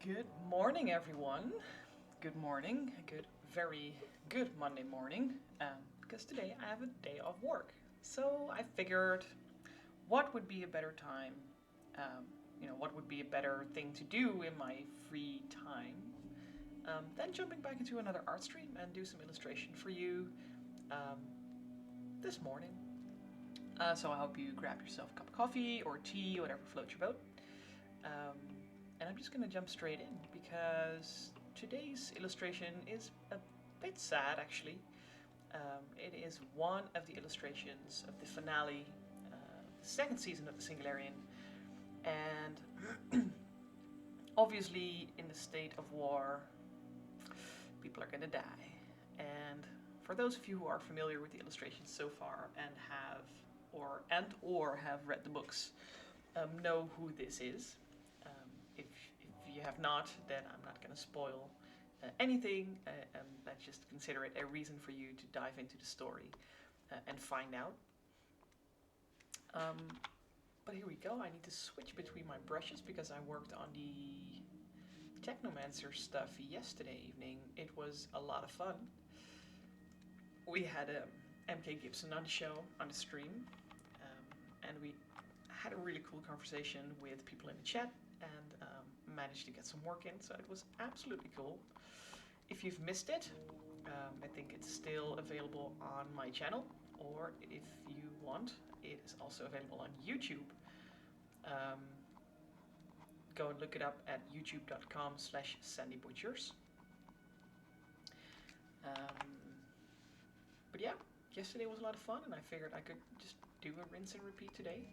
Good morning, everyone. Good morning. A good, very good Monday morning. Because today I have a day off work. So I figured, what would be a better time? What would be a better thing to do in my free time than jumping back into another art stream and do some illustration for you um, this morning. So I hope you grab yourself a cup of coffee or tea, whatever floats your boat. Um, and I'm just going to jump straight in because today's illustration is a bit sad actually. It is one of the illustrations of the finale, the second season of the Singularian, and obviously in the state of war, people are going to die. And for those of you who are familiar with the illustrations so far and have read the books, know who this is. If you have not, then I'm not going to spoil anything. Let's just consider it a reason for you to dive into the story and find out. But here we go. I need to switch between my brushes because I worked on the Technomancer stuff yesterday evening. It was a lot of fun. We had MK Gibson on the show, on the stream, and we had a really cool conversation with people in the chat and managed to get some work in, so it was absolutely cool. If you've missed it, I think it's still available on my channel, or if you want, it is also available on YouTube. Go and look it up at youtube.com/sandybutchers. But yeah, yesterday was a lot of fun, and I figured I could just do a rinse and repeat today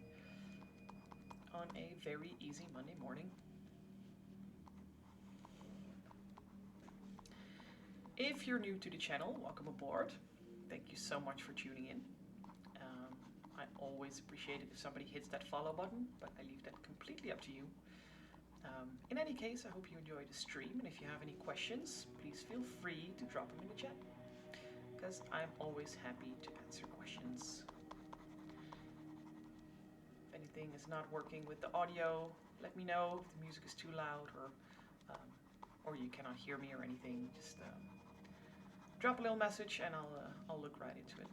on a very easy Monday morning. If you're new to the channel, welcome aboard. Thank you so much for tuning in. I always appreciate it if somebody hits that follow button, but I leave that completely up to you. In any case, I hope you enjoyed the stream, and if you have any questions, please feel free to drop them in the chat, because I'm always happy to answer questions. If anything is not working with the audio, let me know. If the music is too loud or you cannot hear me or anything, just drop a little message and I'll look right into it.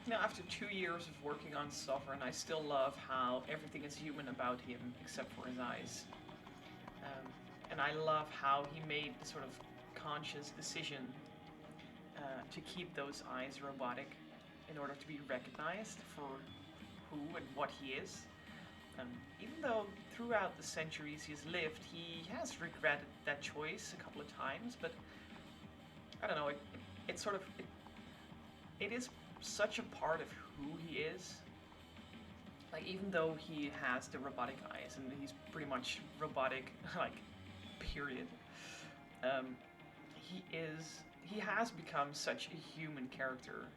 Now, after 2 years of working on Sovereign, I still love how everything is human about him except for his eyes. And I love how he made the sort of conscious decision to keep those eyes robotic in order to be recognized for who and what he is. Even though throughout the centuries he's lived, he has regretted that choice a couple of times, but I don't know, it is such a part of who he is. Like, even though he has the robotic eyes and he's pretty much robotic, like, period, he has become such a human character,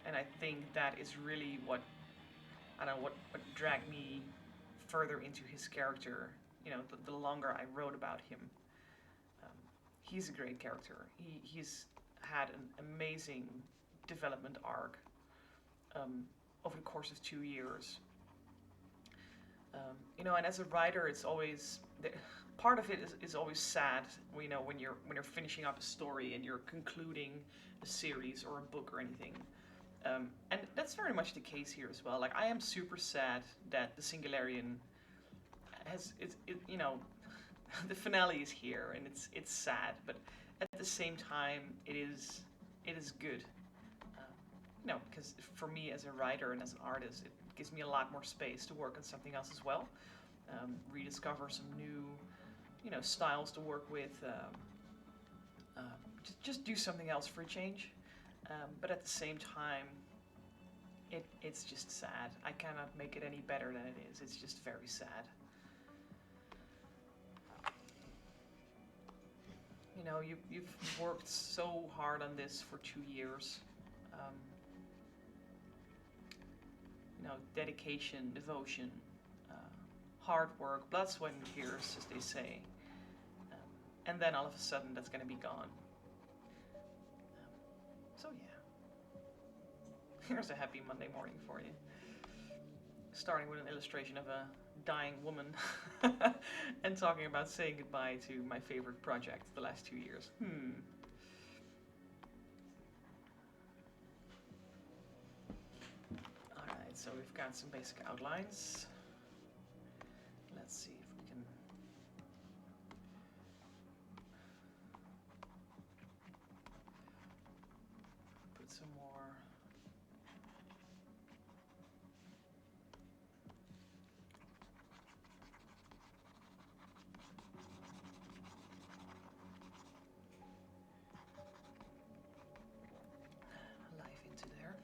and I think that is really what dragged me further into his character. You know, the longer I wrote about him, he's a great character. He's had an amazing development arc over the course of 2 years. And as a writer, it's always part of it is always sad. When you're finishing up a story and you're concluding a series or a book or anything. And that's very much the case here as well. Like I am super sad that the Singularian has the finale is here and it's sad, but at the same time it is good. Because for me as a writer and as an artist, it gives me a lot more space to work on something else as well. Rediscover some new, styles to work with. Just do something else for a change. But at the same time, it's just sad. I cannot make it any better than it is. It's just very sad. You've worked so hard on this for 2 years. Um, Dedication, devotion, uh, hard work, blood, sweat, and tears, as they say. Um, and then all of a sudden, that's going to be gone. So yeah, here's a happy Monday morning for you. Starting with an illustration of a dying woman and talking about saying goodbye to my favorite project the last 2 years. Alright, so we've got some basic outlines. Let's see if we can put some more life into there.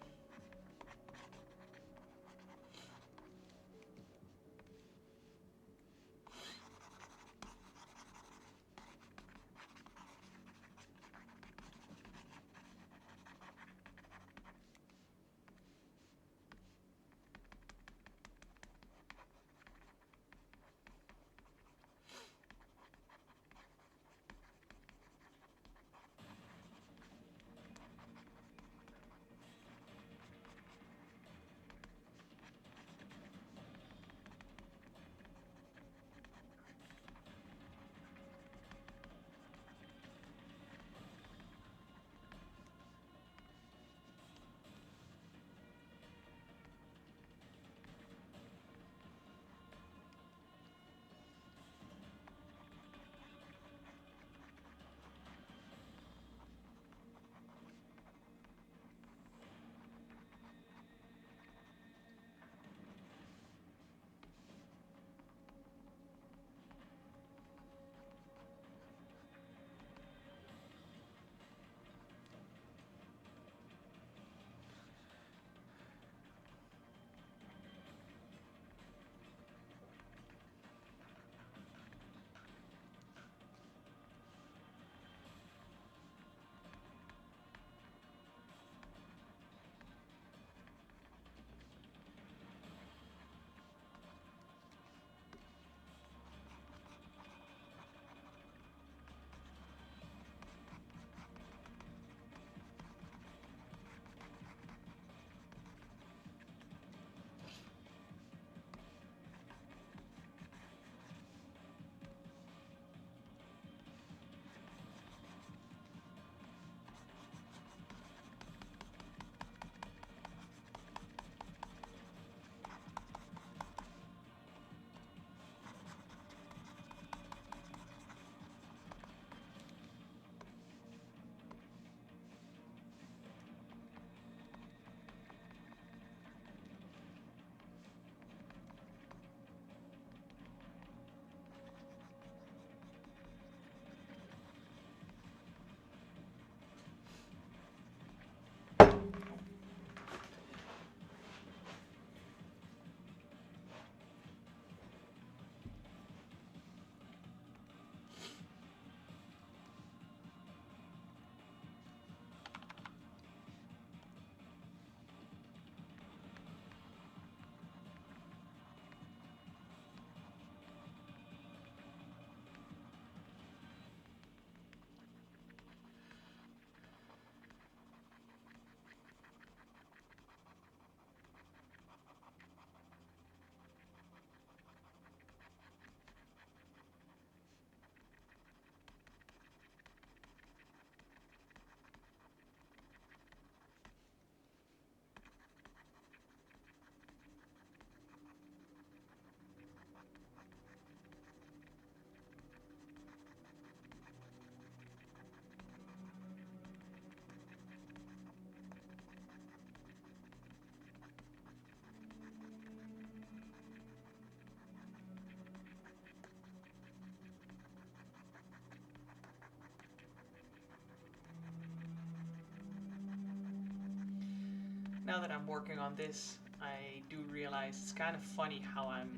now that I'm working on this, I do realize it's kind of funny how I'm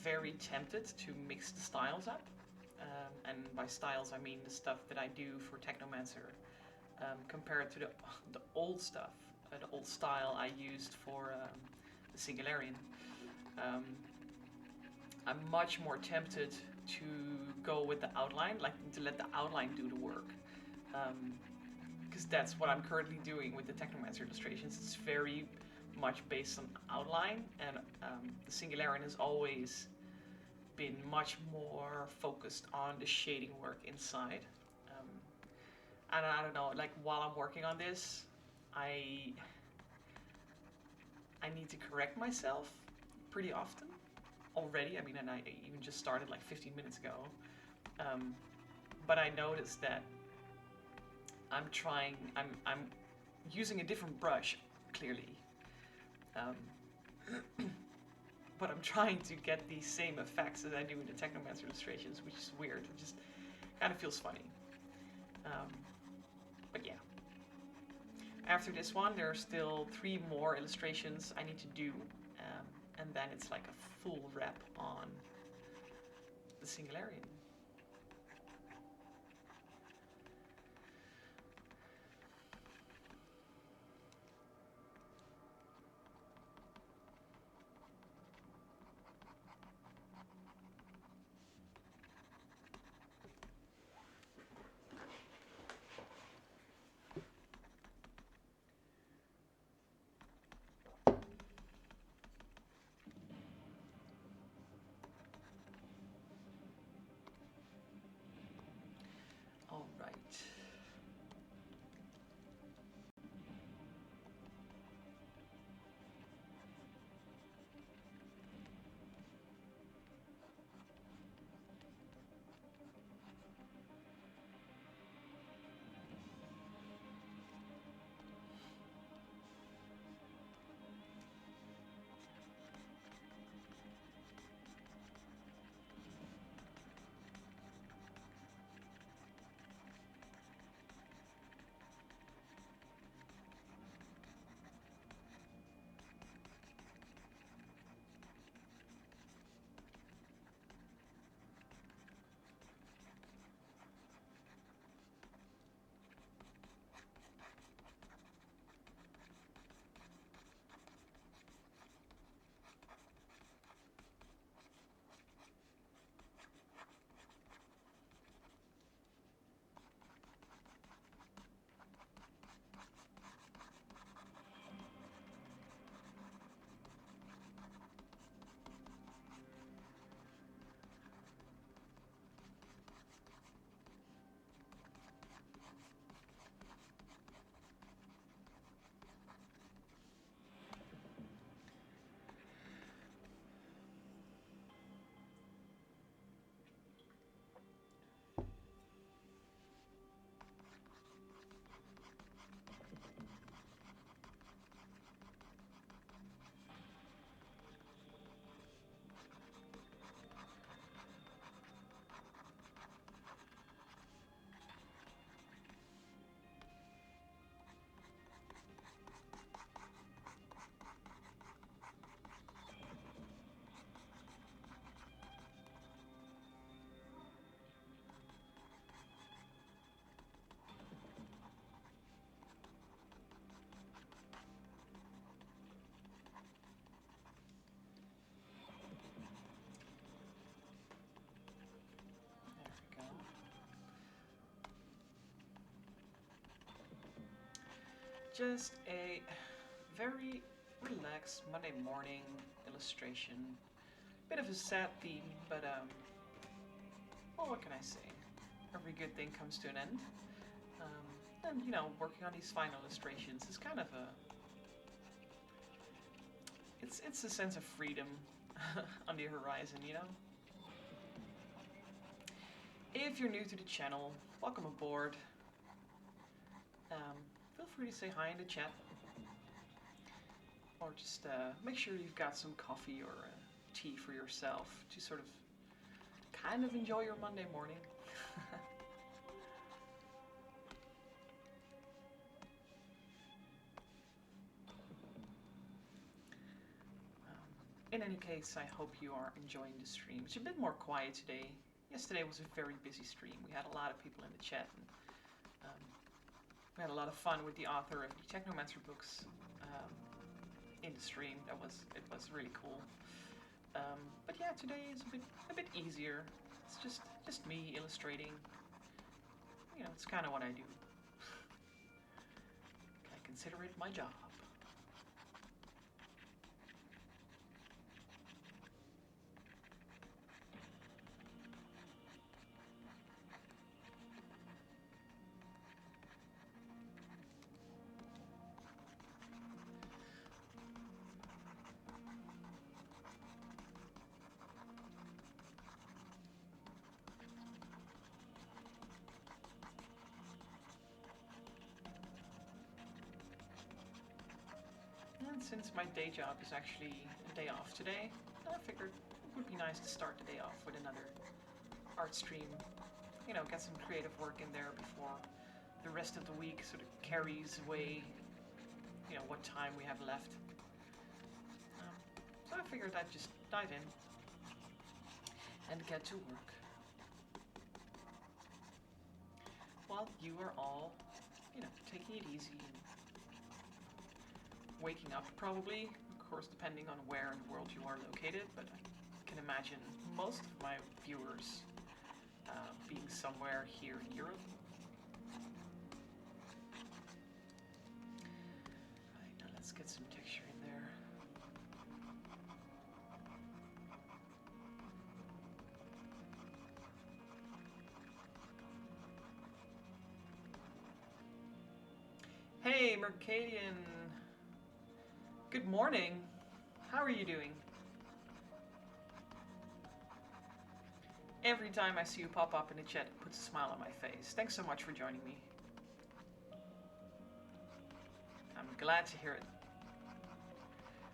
very tempted to mix the styles up. And by styles, I mean the stuff that I do for Technomancer compared to the old stuff, the old style I used for the Singularian. Um, I'm much more tempted to go with the outline, like to let the outline do the work. Because that's what I'm currently doing with the Technomancer illustrations. It's very much based on outline, and the Singularian has always been much more focused on the shading work inside. And I don't know, like while I'm working on this, I need to correct myself pretty often already. I mean, and I even just started like 15 minutes ago. But I noticed that I'm using a different brush, clearly. But I'm trying to get the same effects as I do in the Technomancer illustrations, which is weird. It just kind of feels funny. But yeah. After this one, there are still 3 more illustrations I need to do. And then it's like a full wrap on the Singularian. All right. Just a very relaxed Monday morning illustration. Bit of a sad theme, but well, what can I say? Every good thing comes to an end. And you know, working on these final illustrations is kind of a it's a sense of freedom on the horizon, you know? If you're new to the channel, welcome aboard. Feel free to say hi in the chat. Or just make sure you've got some coffee or tea for yourself to sort of kind of enjoy your Monday morning. in any case, I hope you are enjoying the stream. It's a bit more quiet today. Yesterday was a very busy stream. We had a lot of people in the chat, and we had a lot of fun with the author of the Technomancer books in the stream. It was really cool. But yeah, today is a bit easier. It's just me illustrating. You know, it's kind of what I do. I consider it my job. And since my day job is actually a day off today, I figured it would be nice to start the day off with another art stream. You know, get some creative work in there before the rest of the week sort of carries away, you know, what time we have left. So I figured I'd just dive in and get to work. While you are all, you know, taking it easy and waking up probably, of course depending on where in the world you are located, but I can imagine most of my viewers being somewhere here in Europe. Right, now let's get some texture in there. Hey Mercadian! Good morning. How are you doing? Every time I see you pop up in the chat, it puts a smile on my face. Thanks so much for joining me. I'm glad to hear it.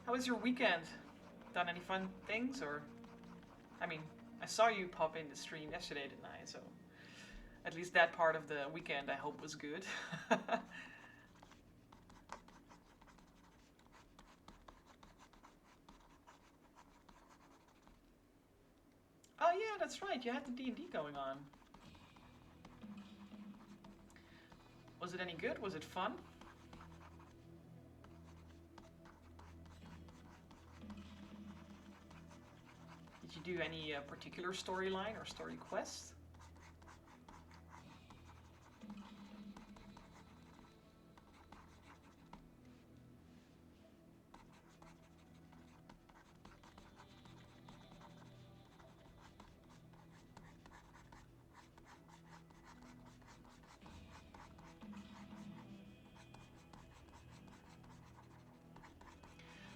How was your weekend? Done any fun things, or... I mean, I saw you pop in the stream yesterday, didn't I? So at least that part of the weekend I hope was good. Oh yeah, that's right, you had the D&D going on. Was it any good? Was it fun? Did you do any particular storyline or story quest?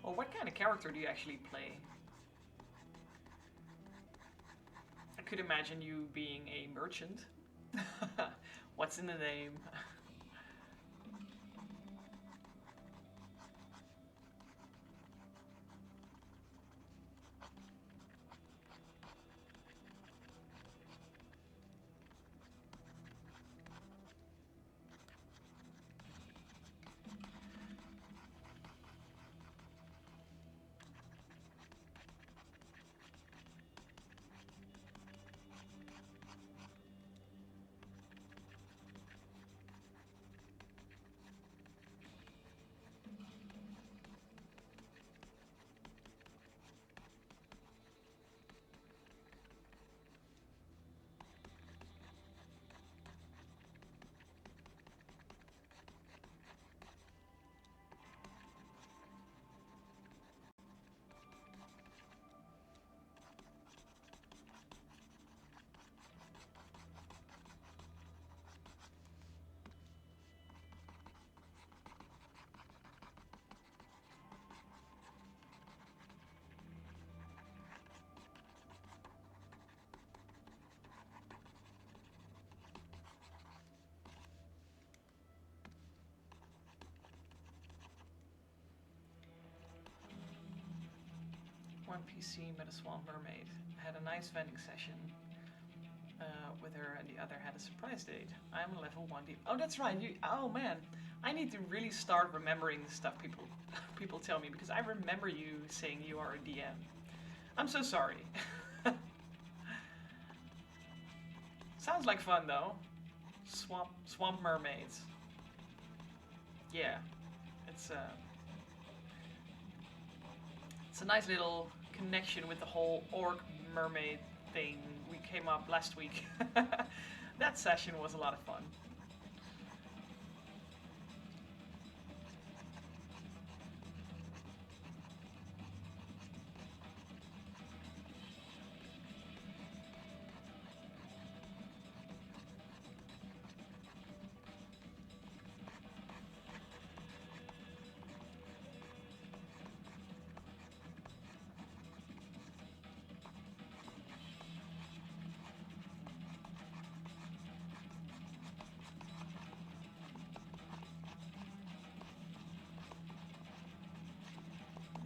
Or what kind of character do you actually play? I could imagine you being a merchant. What's in the name? One PC met a swamp mermaid. Had a nice vending session with her, and the other had a surprise date. I'm a level 1 deep. Oh, that's right. Oh man, I need to really start remembering the stuff people People tell me, because I remember you saying you are a DM. I'm so sorry. Sounds like fun though. Swamp mermaids. Yeah, it's it's a nice little connection with the whole orc mermaid thing we came up last week. That session was a lot of fun.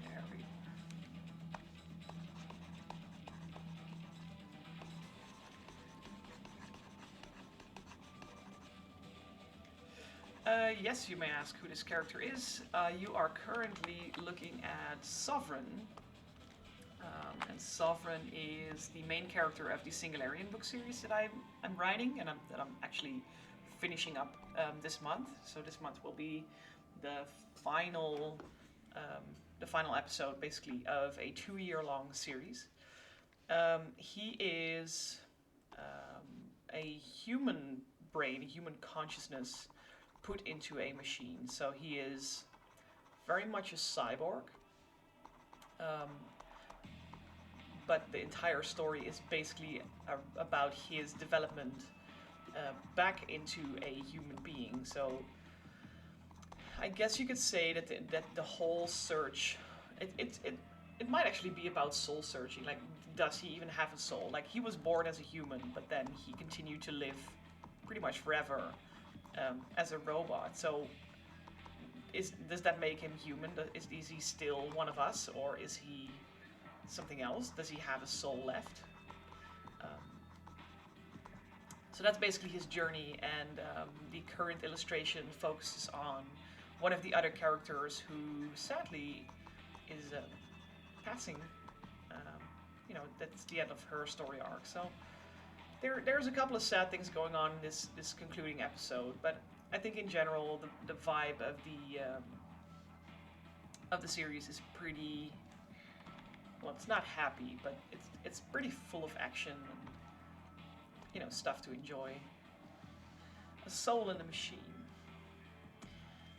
There we yes, you may ask who this character is. You are currently looking at Sovereign. And Sovereign is the main character of the Singularian book series that I'm writing, and that I'm actually finishing up this month. So this month will be the final, the final episode, basically, of a 2-year-long series. He is a human brain, a human consciousness put into a machine. So he is very much a cyborg. But the entire story is basically about his development back into a human being. So I guess you could say that the whole search, it might actually be about soul searching. Like, does he even have a soul? Like, he was born as a human, but then he continued to live pretty much forever as a robot. So does that make him human? Is he still one of us, or is he something else? Does he have a soul left? So that's basically his journey, and the current illustration focuses on one of the other characters who sadly is passing. That's the end of her story arc. So there's a couple of sad things going on in this concluding episode, but I think in general the vibe of the series is pretty, well, it's not happy, but it's pretty full of action and stuff to enjoy. A soul in the machine.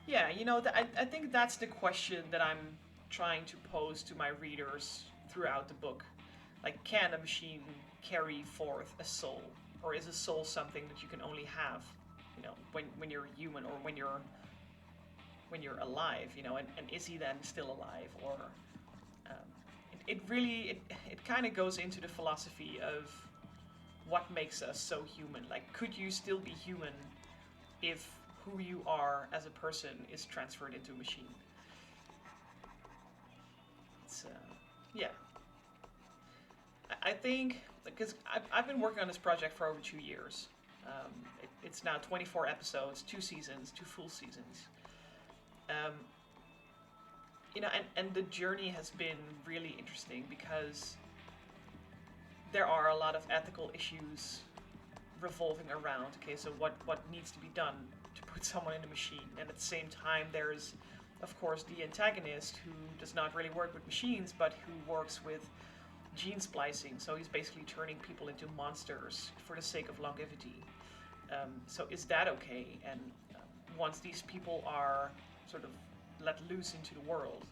Yeah, I think that's the question that I'm trying to pose to my readers throughout the book. Like, can a machine carry forth a soul, or is a soul something that you can only have, when you're human, or when you're alive, and is he then still alive, or it kind of goes into the philosophy of what makes us so human. Like, could you still be human if who you are as a person is transferred into a machine? It's yeah. I think, because I've been working on this project for over 2 years. It's now 24 episodes, 2 seasons, 2 full seasons. And the journey has been really interesting because there are a lot of ethical issues revolving around, okay, so what needs to be done to put someone in a machine, and at the same time there's, of course, the antagonist who does not really work with machines, but who works with gene splicing, so he's basically turning people into monsters for the sake of longevity. So is that okay? And once these people are sort of let loose into the world,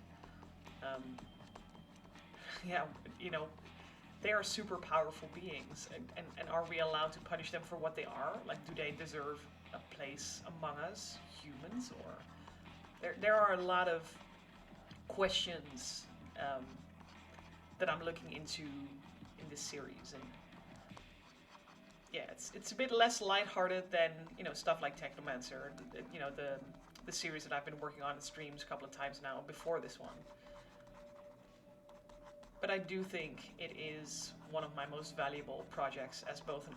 they are super powerful beings, and are we allowed to punish them for what they are? Like, do they deserve a place among us, humans? Or there are a lot of questions that I'm looking into in this series, and yeah, it's a bit less lighthearted than stuff like Technomancer, the series that I've been working on in streams a couple of times now before this one. But I do think it is one of my most valuable projects as both an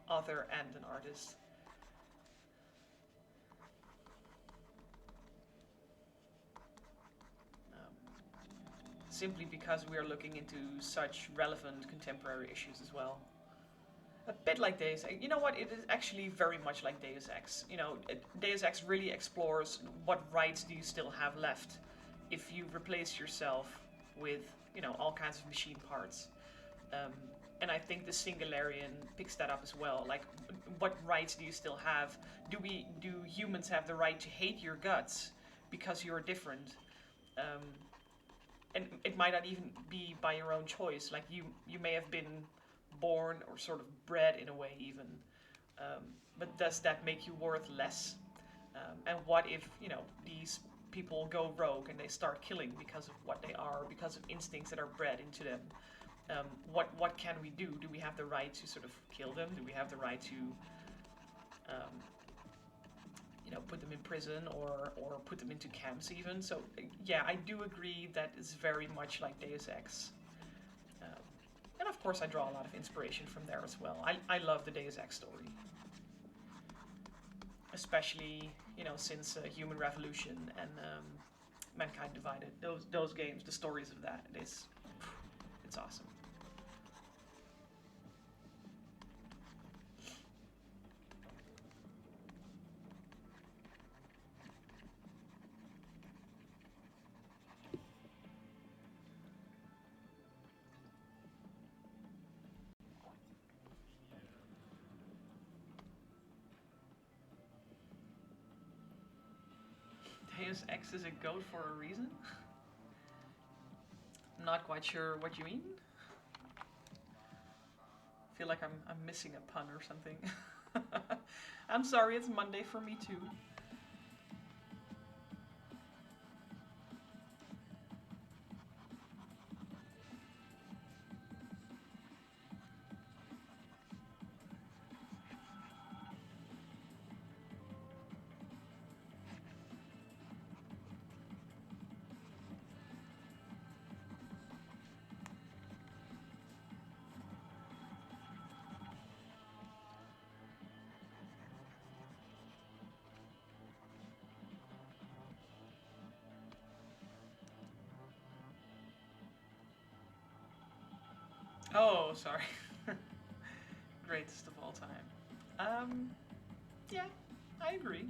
author and an artist. simply because we are looking into such relevant contemporary issues as well. A bit like Deus Ex. You know what? It is actually very much like Deus Ex. Deus Ex really explores what rights do you still have left if you replace yourself with, all kinds of machine parts. Um, and I think the Singularian picks that up as well. Like, what rights do you still have? Do humans have the right to hate your guts because you're different? Um, and it might not even be by your own choice. Like you may have been born or sort of bred in a way even. Um, but does that make you worth less? And what if these people go rogue and they start killing because of what they are, because of instincts that are bred into them? What can we do? Do we have the right to sort of kill them? Do we have the right to um, put them in prison or put them into camps even? So yeah, I do agree that it's very much like Deus Ex. Um, and of course I draw a lot of inspiration from there as well. I love the Deus Ex story. Especially, since Human Revolution and Mankind Divided. Those games, the stories of that, it's awesome. Deus Ex is a goat for a reason? I'm not quite sure what you mean. I feel like I'm missing a pun or something. I'm sorry, it's Monday for me too. Oh, sorry. Greatest of all time. Yeah, I agree.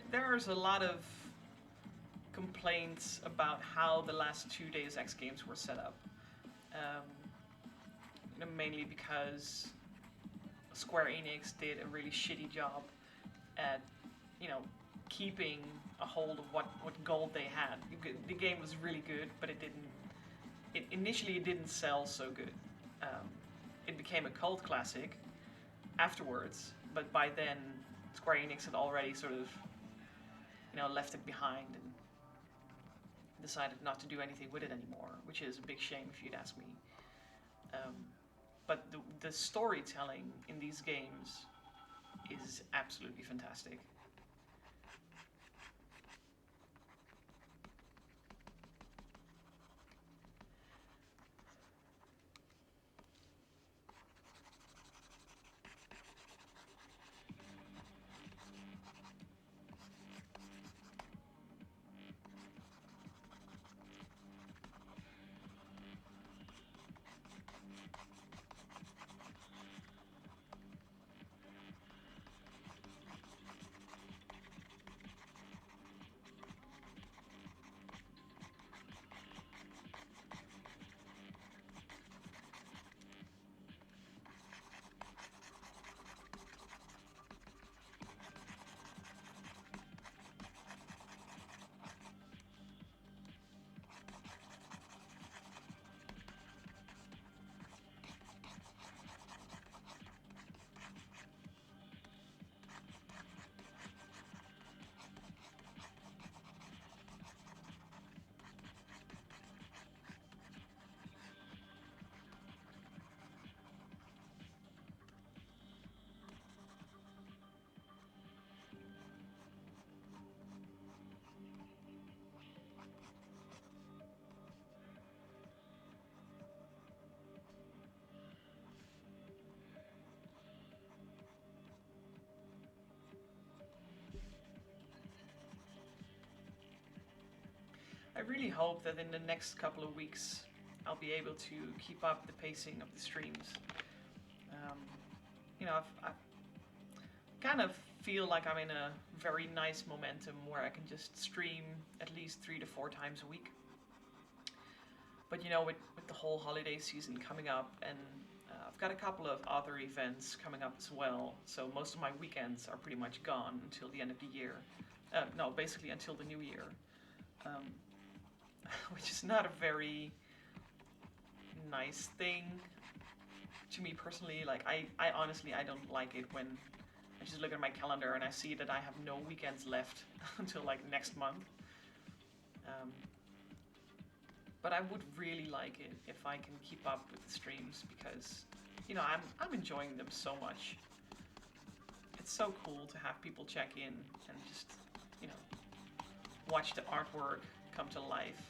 There's a lot of complaints about how the last two Deus Ex games were set up. Um, Mainly because Square Enix did a really shitty job at, you know, keeping a hold of what gold they had. The game was really good, but it didn't. Initially it didn't sell so good. Um, it became a cult classic afterwards, but by then Square Enix had already sort of, left it behind and decided not to do anything with it anymore, which is a big shame if you'd ask me. Um, but the storytelling in these games is absolutely fantastic. really hope that in the next couple of weeks I'll be able to keep up the pacing of the streams. Um, I've kind of feel like I'm in a very nice momentum where I can just stream at least 3 to 4 times a week. But with the whole holiday season coming up, and I've got a couple of other events coming up as well, so most of my weekends are pretty much gone until the end of the year. No, basically until the new year, um, which is not a very nice thing to me personally. Like I honestly I don't like it when I just look at my calendar and I see that I have no weekends left until like next month. Um, but I would really like it if I can keep up with the streams because I'm enjoying them so much. It's so cool to have people check in and just you know watch the artwork come to life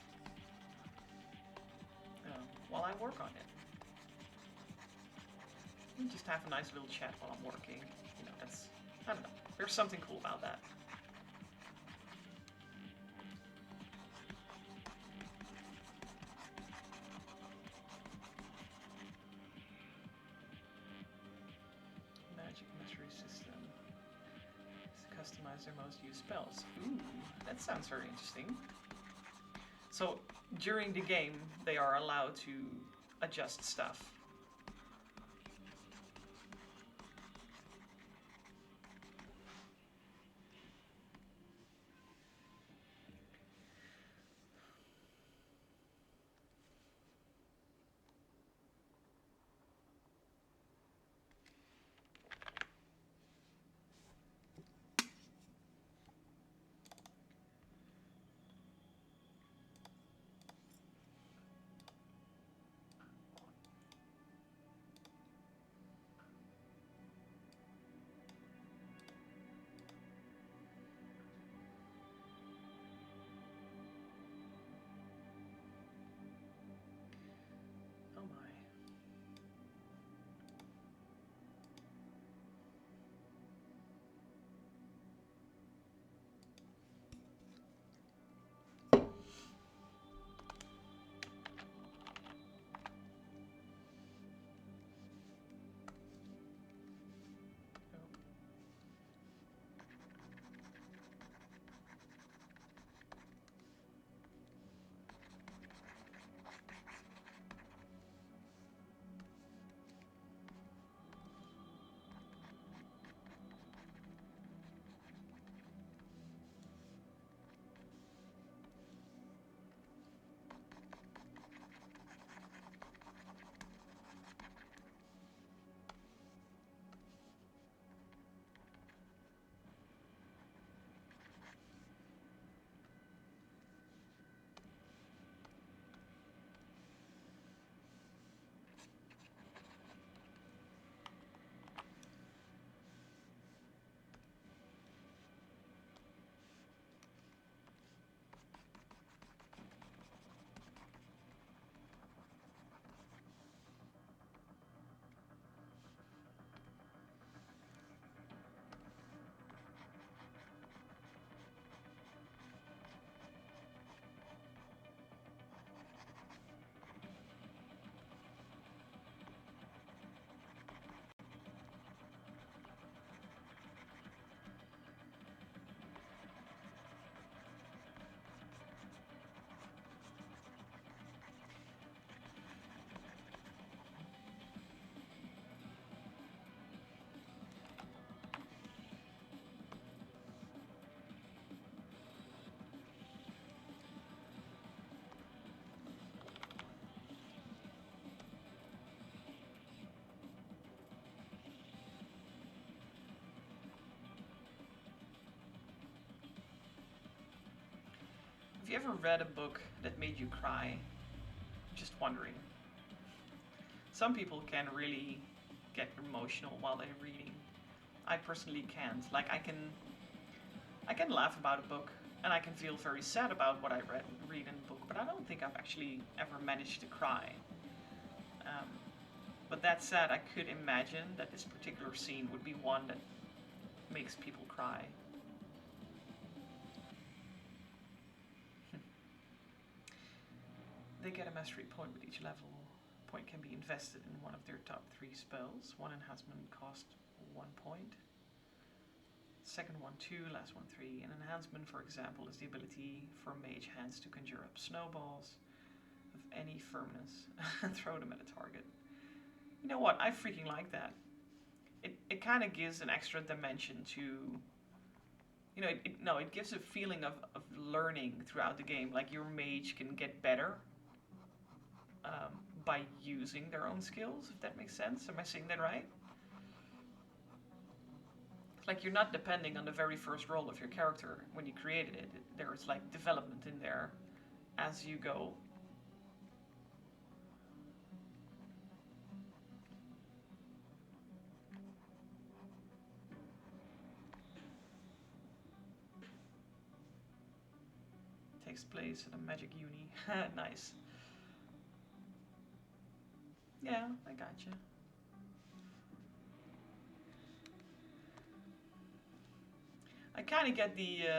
while I work on it. And just have a nice little chat while I'm working. I don't know. There's something cool about that. Magic Mystery System. Customize their most used spells. Ooh, that sounds very interesting. So during the game, they are allowed to adjust stuff. Oh my. Have you ever read a book that made you cry? Just wondering. Some people can really get emotional while they're reading. I personally can't. Like I can laugh about a book and I can feel very sad about what I read in the book, but I don't think I've actually ever managed to cry. Um, but that said, I could imagine that this particular scene would be one that makes people cry. They get a mastery point with each level. Point can be invested in one of their top 3 spells. One enhancement costs 1 point. Second one 2, last one 3. An enhancement, for example, is the ability for mage hands to conjure up snowballs of any firmness and throw them at a target. You know what? I freaking like that. It kind of gives an extra dimension to, you know, it gives a feeling of learning throughout the game. Like your mage can get better by using their own skills, if that makes sense. Am I saying that right? Like you're not depending on the very first roll of your character when you created it. There's like development in there as you go. Takes place at a magic uni. Nice. Yeah, I gotcha. I kind of get the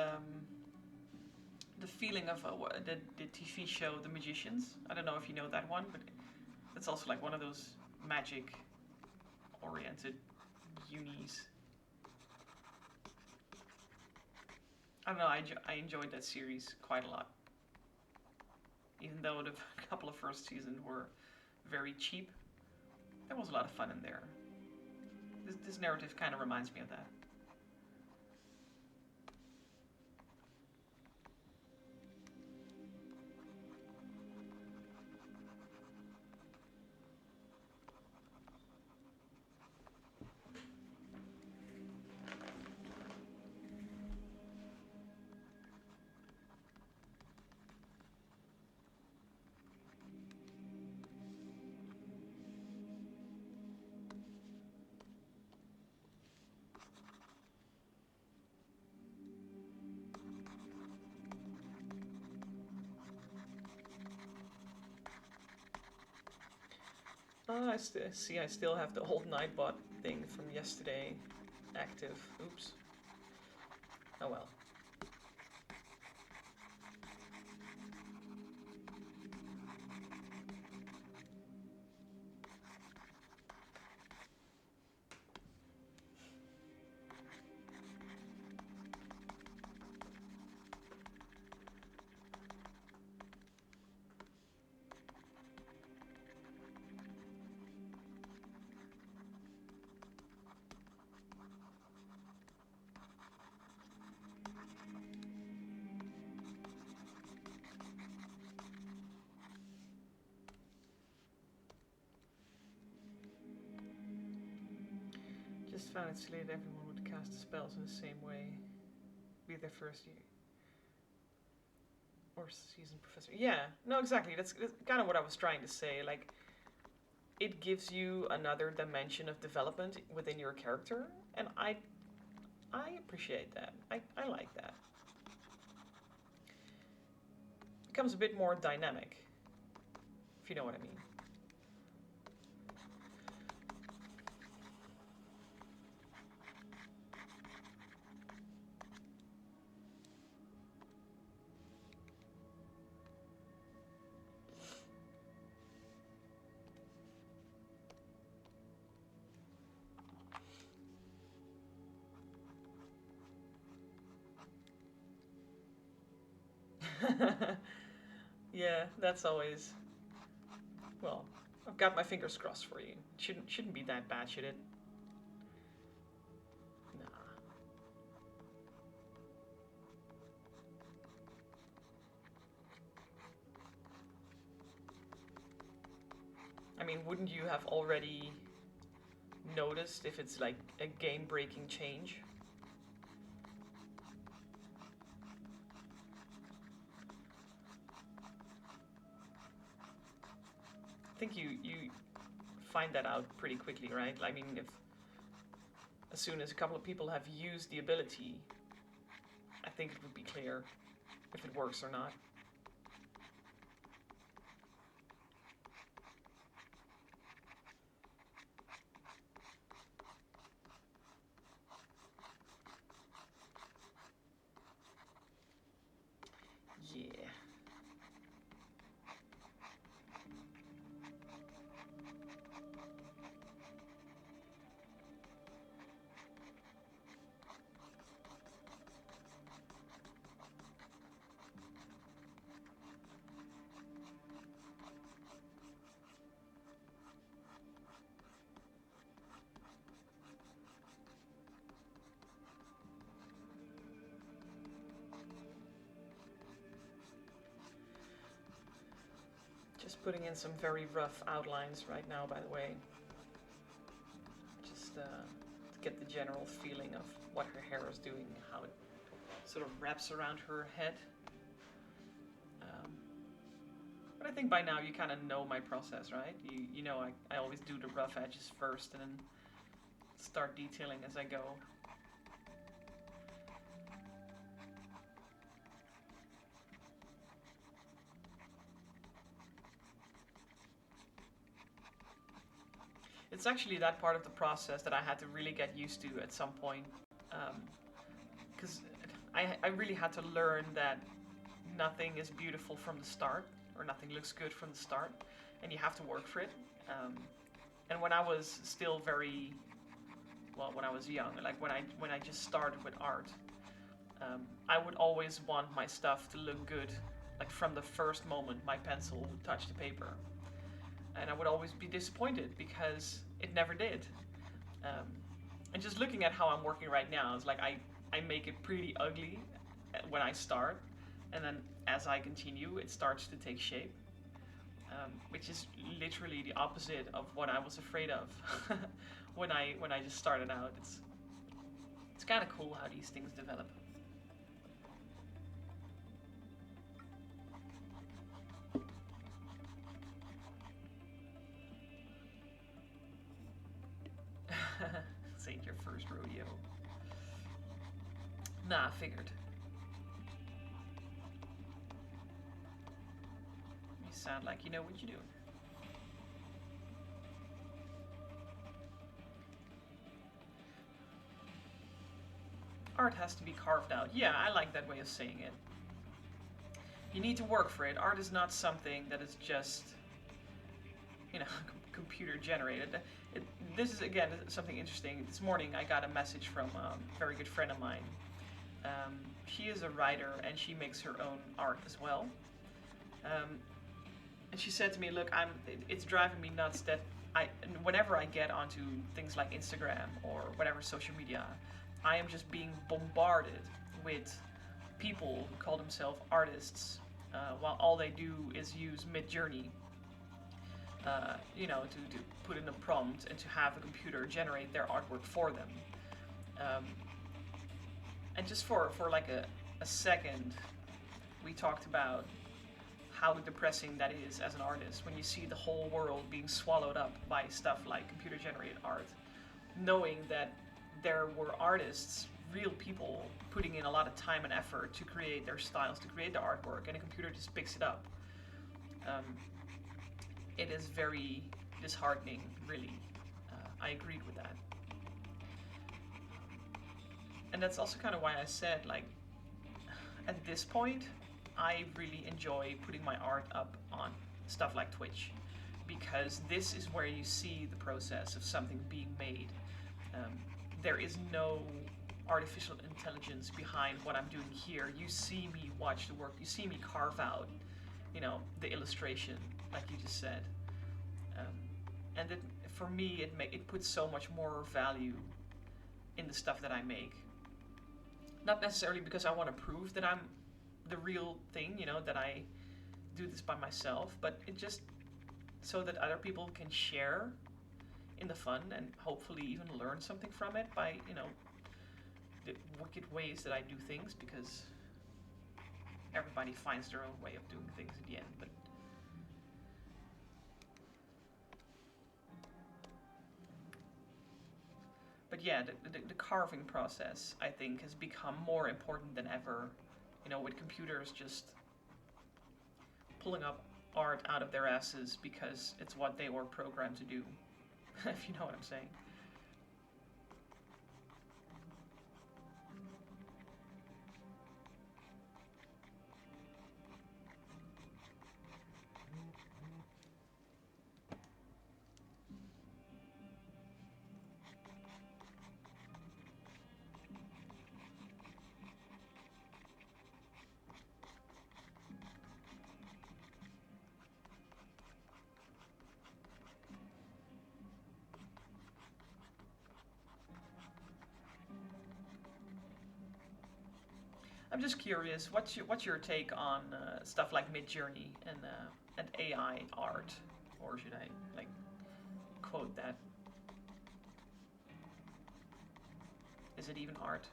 feeling of the TV show The Magicians. I don't know if you know that one, but it's also like one of those magic-oriented unis. I don't know, I enjoyed that series quite a lot. Even though the couple of first seasons were very cheap, there was a lot of fun in there. This narrative kind of reminds me of that. I still have the old Nightbot thing from yesterday active. Oops. Oh well. Just found it silly that everyone would cast the spells in the same way. Be their first year. Or seasoned professor. Yeah, no, exactly. That's kind of what I was trying to say. Like, it gives you another dimension of development within your character, and I appreciate that. I like that. It becomes a bit more dynamic, if you know what I mean. Yeah, that's always. Well, I've got my fingers crossed for you. Shouldn't be that bad, should it? Nah. I mean, wouldn't you have already noticed if it's like a game-breaking change? I think you find that out pretty quickly, right? I mean, if as soon as a couple of people have used the ability, I think it would be clear if it works or not. Yeah. Just putting in some very rough outlines right now, by the way. Just to get the general feeling of what her hair is doing, how it sort of wraps around her head. But I think by now you kind of know my process, right? You know I always do the rough edges first and then start detailing as I go. It's actually that part of the process that I had to really get used to at some point. Because I really had to learn that nothing is beautiful from the start, or nothing looks good from the start, and you have to work for it. And when I was still very, well, when I was young, like when I just started with art, I would always want my stuff to look good, like from the first moment my pencil would touch the paper. And I would always be disappointed because it never did. And just looking at how I'm working right now, it's like I make it pretty ugly when I start, and then as I continue, it starts to take shape, which is literally the opposite of what I was afraid of when I just started out. It's kind of cool how these things develop. This ain't your first rodeo. Nah, I figured. You sound like you know what you're doing. Art has to be carved out. Yeah, I like that way of saying it. You need to work for it. Art is not something that is just, computer generated. This is, again, something interesting. This morning I got a message from a very good friend of mine. She is a writer and she makes her own art as well. And she said to me, look, it's driving me nuts that whenever I get onto things like Instagram or whatever social media, I am just being bombarded with people who call themselves artists, while all they do is use Midjourney, to put in a prompt and to have a computer generate their artwork for them. And just for like a second, we talked about how depressing that is as an artist when you see the whole world being swallowed up by stuff like computer generated art, knowing that there were artists, real people, putting in a lot of time and effort to create their styles, to create their artwork, and a computer just picks it up. It is very disheartening, really. I agreed with that. And that's also kind of why I said, like, at this point, I really enjoy putting my art up on stuff like Twitch, because this is where you see the process of something being made. There is no artificial intelligence behind what I'm doing here. You see me watch the work. You see me carve out, the illustration, like you just said. And for me, it puts so much more value in the stuff that I make. Not necessarily because I want to prove that I'm the real thing, that I do this by myself, but it just so that other people can share in the fun and hopefully even learn something from it by, the wicked ways that I do things, because everybody finds their own way of doing things in the end. But yeah, the carving process, I think, has become more important than ever, with computers just pulling up art out of their asses because it's what they were programmed to do, if you know what I'm saying. I'm just curious, what's your take on stuff like Midjourney and AI art, or should I like quote that? Is it even art?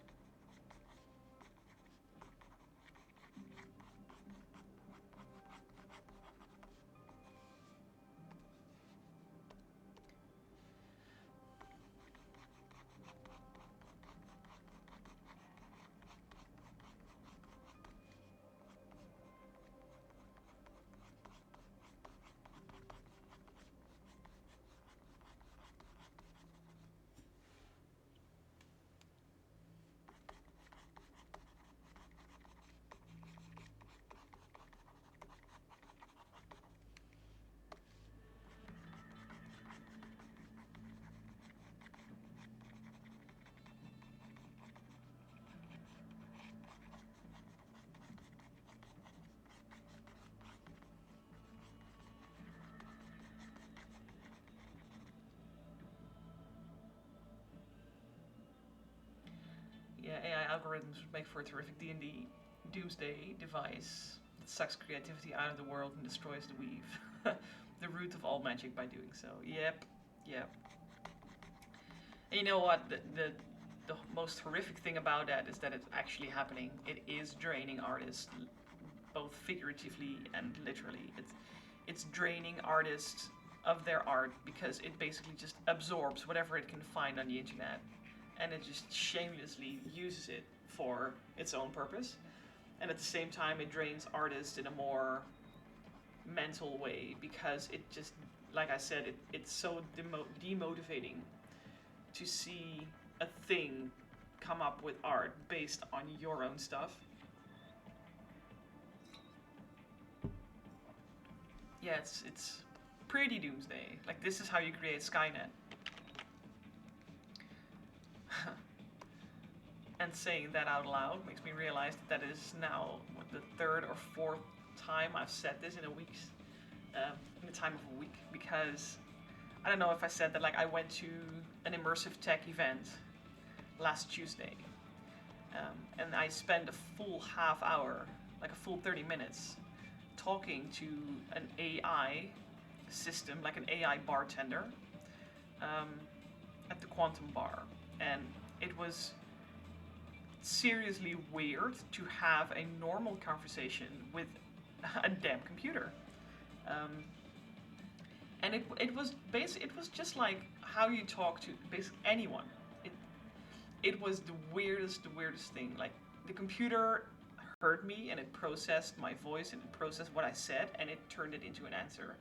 Yeah, AI algorithms would make for a terrific D&D doomsday device that sucks creativity out of the world and destroys the weave. The root of all magic by doing so. Yep, yep. And you know what? The most horrific thing about that is that it's actually happening. It is draining artists, both figuratively and literally. It's draining artists of their art because it basically just absorbs whatever it can find on the internet, and it just shamelessly uses it for its own purpose. And at the same time, it drains artists in a more mental way because it just, like I said, it's so demotivating to see a thing come up with art based on your own stuff. Yeah, it's pretty doomsday. Like, this is how you create Skynet. And saying that out loud makes me realize that that is now the third or fourth time I've said this in a week's in the time of a week, because I don't know if I said that, like, I went to an immersive tech event last Tuesday, and I spent a full half hour, like a full 30 minutes, talking to an AI system, like an AI bartender, at the Quantum Bar, and it was seriously weird to have a normal conversation with a damn computer. And it was just like how you talk to basically anyone. It was the weirdest thing. Like, the computer heard me and it processed my voice and it processed what I said and it turned it into an answer.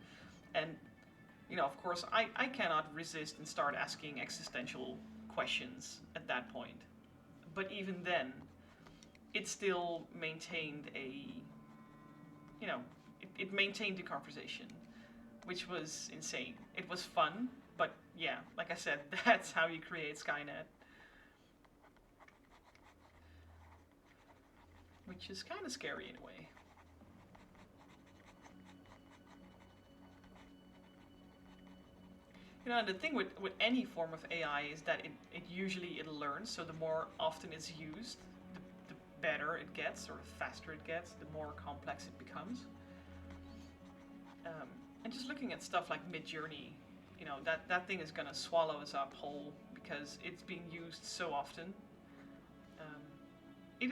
And of course, I cannot resist and start asking existential questions at that point. But even then, it still maintained it maintained the conversation, which was insane. It was fun, but yeah, like I said, that's how you create Skynet. Which is kind of scary in a way. The thing with any form of AI is that it learns, so the more often it's used, the better it gets, or the faster it gets, the more complex it becomes. And just looking at stuff like Midjourney, that thing is gonna swallow us up whole because it's being used so often. Um, it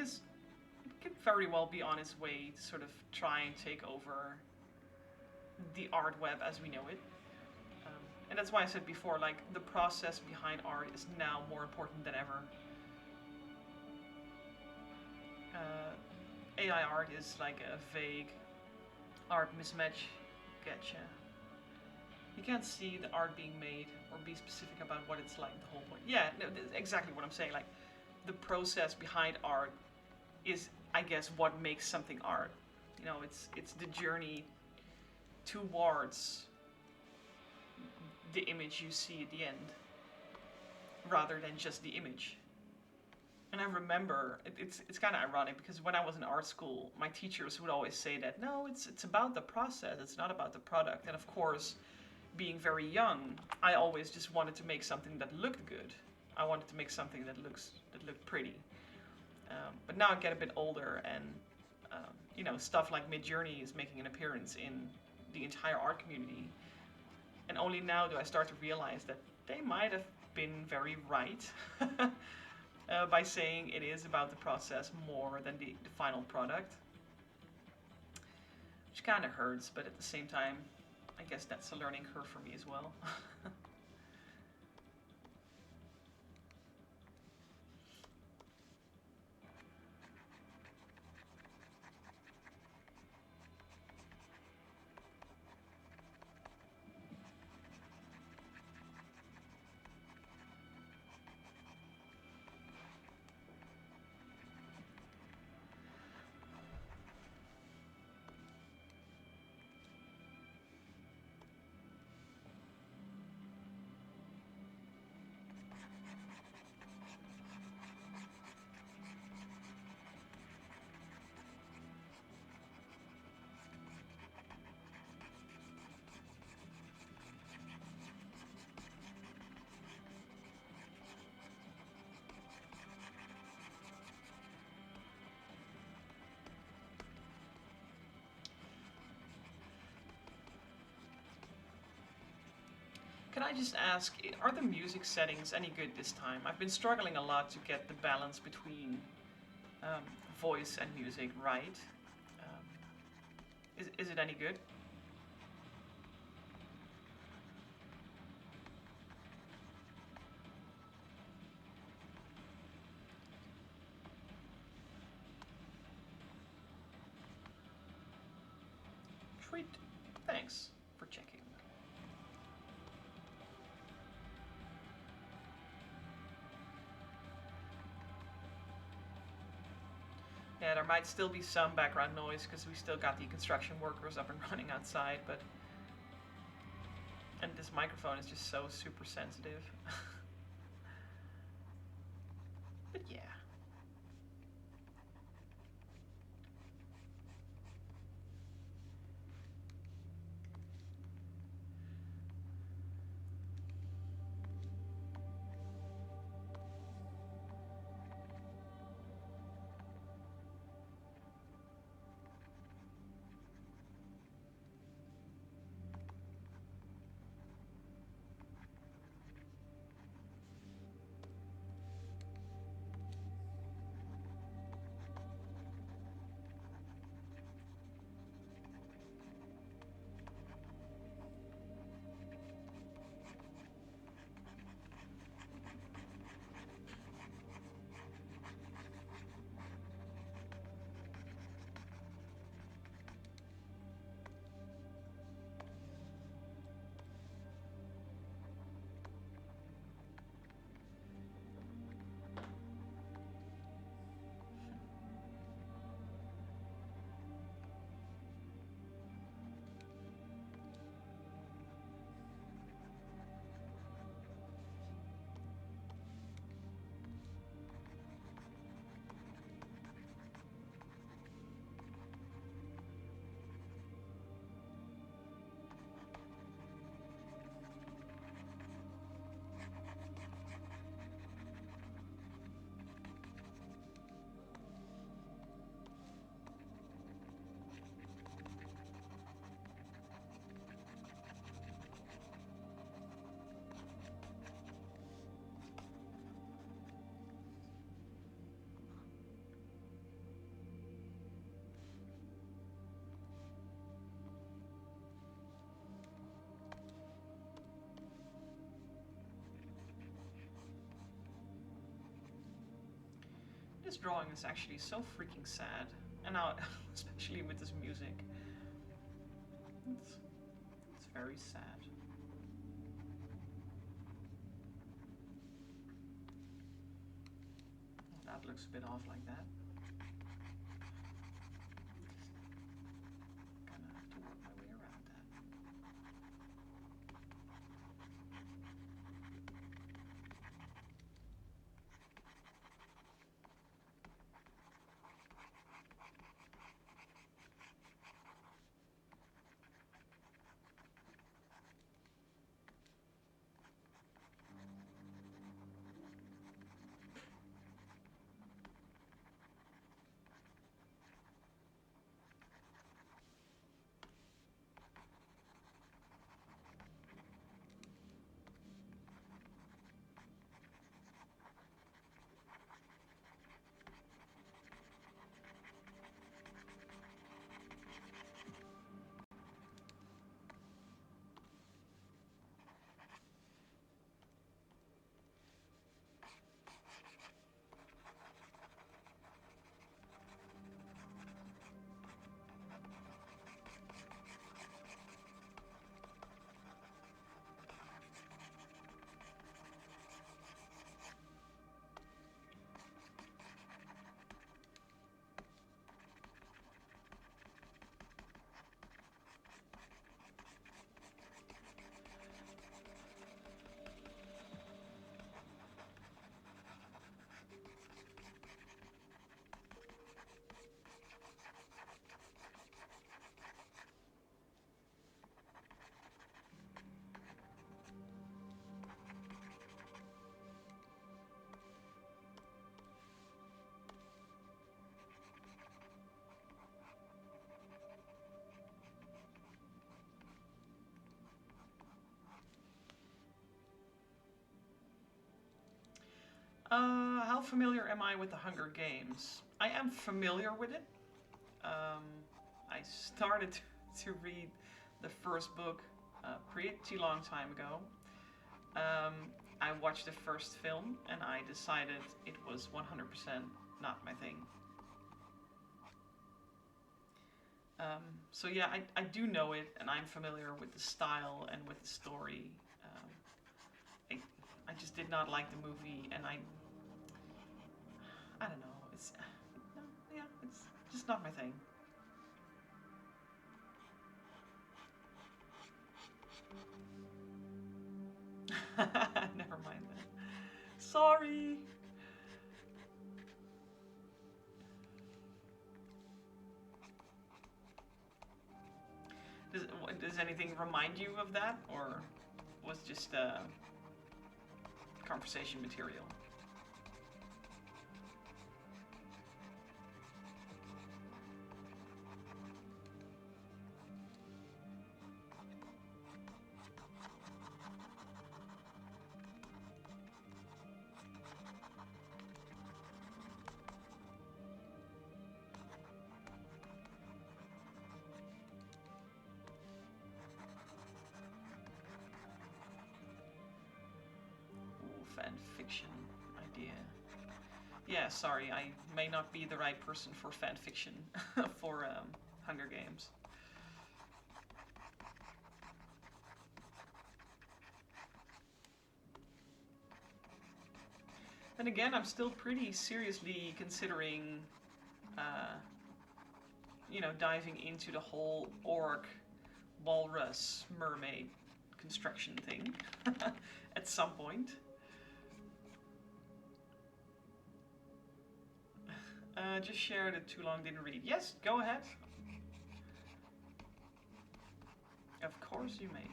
could very well be on its way to sort of try and take over the art web as we know it. And that's why I said before, like, the process behind art is now more important than ever. AI art is like a vague art mismatch. Getcha. You can't see the art being made or be specific about what it's like, the whole point. Yeah, no, exactly what I'm saying. Like, the process behind art is, I guess, what makes something art. It's the journey towards the image you see at the end, rather than just the image. And I remember, it's kind of ironic because when I was in art school, my teachers would always say that, no, it's about the process, it's not about the product. And of course, being very young, I always just wanted to make something that looked good. I wanted to make something that looked pretty. But now I get a bit older, and stuff like Midjourney is making an appearance in the entire art community, and only now do I start to realize that they might have been very right by saying it is about the process more than the final product. Which kind of hurts, but at the same time, I guess that's a learning curve for me as well. Can I just ask, are the music settings any good this time? I've been struggling a lot to get the balance between voice and music right. Is it any good? Treat. Thanks for checking. Yeah, there might still be some background noise because we still got the construction workers up and running outside, but... And this microphone is just so super sensitive. But yeah. This drawing is actually so freaking sad. And now, especially with this music. It's very sad. That looks a bit off like that. Gonna have to work my way around that. How familiar am I with the Hunger Games? I am familiar with it. I started to read the first book pretty long time ago. I watched the first film and I decided it was 100% not my thing. So yeah, I do know it, and I'm familiar with the style and with the story. I just did not like the movie, and I don't know. It's yeah, it's just not my thing. Never mind then. Sorry. Does anything remind you of that, or was just conversation material? Fan fiction idea. Yeah, sorry, I may not be the right person for fan fiction for Hunger Games. And again, I'm still pretty seriously considering, uh, diving into the whole orc, walrus, mermaid construction thing at some point. Just shared it too long, didn't read. Yes, go ahead. Of course you may.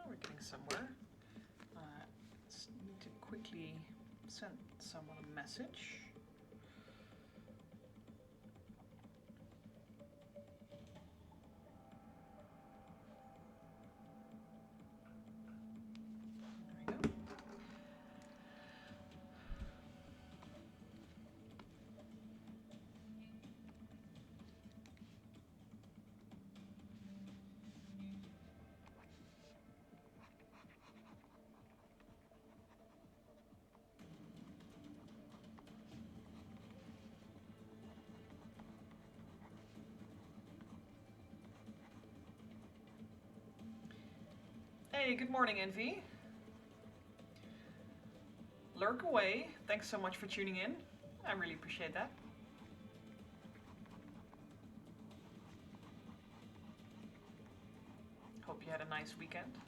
We're getting somewhere. Let's need to quickly send someone a message. There we go. Hey, good morning, Envy. Lurk away. Thanks so much for tuning in. I really appreciate that. Hope you had a nice weekend.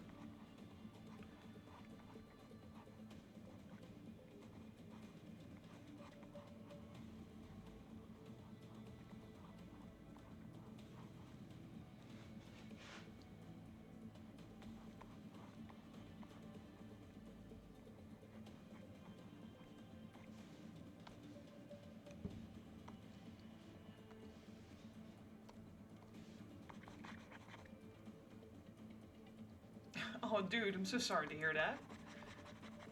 Oh, dude, I'm so sorry to hear that.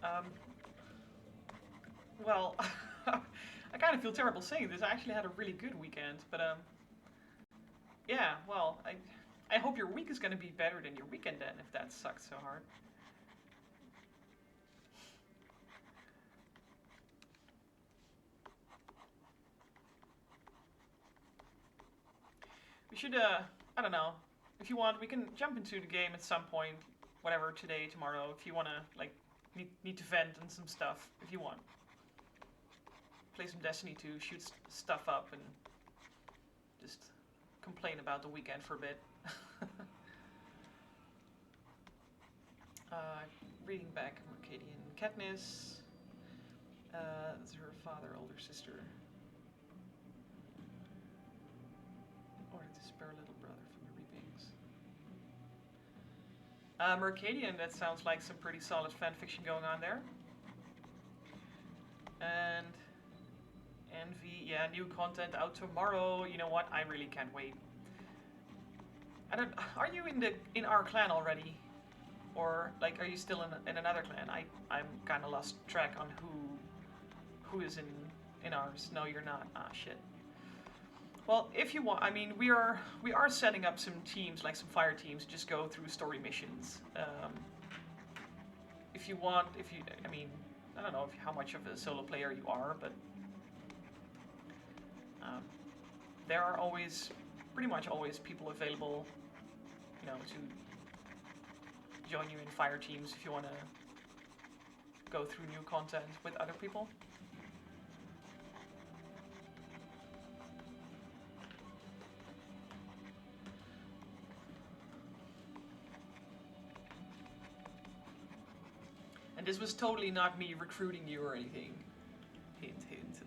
Um, well, I kind of feel terrible saying this. I actually had a really good weekend, but yeah. Well, I hope your week is going to be better than your weekend then, if that sucked so hard. We should, I don't know. If you want, we can jump into the game at some point, whatever, today, tomorrow. If you want to, like, need to vent on some stuff, if you want. Play some Destiny 2, shoot stuff up, and just complain about the weekend for a bit. Reading back Mercadian Katniss. That's her father, older sister. Order to spare little brother from the reapings. Mercadian, that sounds like some pretty solid fanfiction going on there. And Envy, yeah, new content out tomorrow. You know what? I really can't wait. Are you in our clan already? Or like, are you still in another clan? I'm kind of lost track on who is in ours. No, you're not. Ah, shit. Well, if you want, I mean, we are setting up some teams, like some fire teams, just go through story missions. If you want, I mean, I don't know how much of a solo player you are, but there are always, pretty much always, people available, you know, to join you in fire teams if you want to go through new content with other people. And this was totally not me recruiting you or anything. Hint, hint.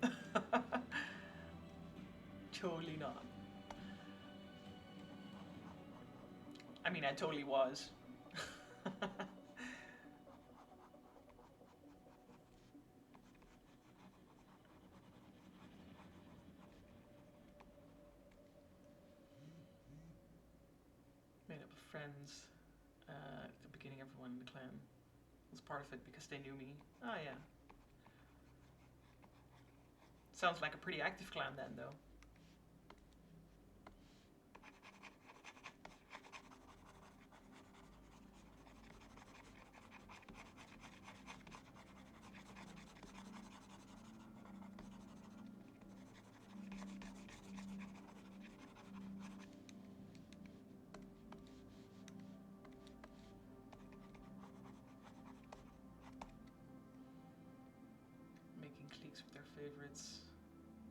Totally not. I mean, I totally was. Made up of friends. At the beginning, everyone in the clan was part of it because they knew me. Ah, yeah. Sounds like a pretty active clan then, though. Making cliques with their favorites.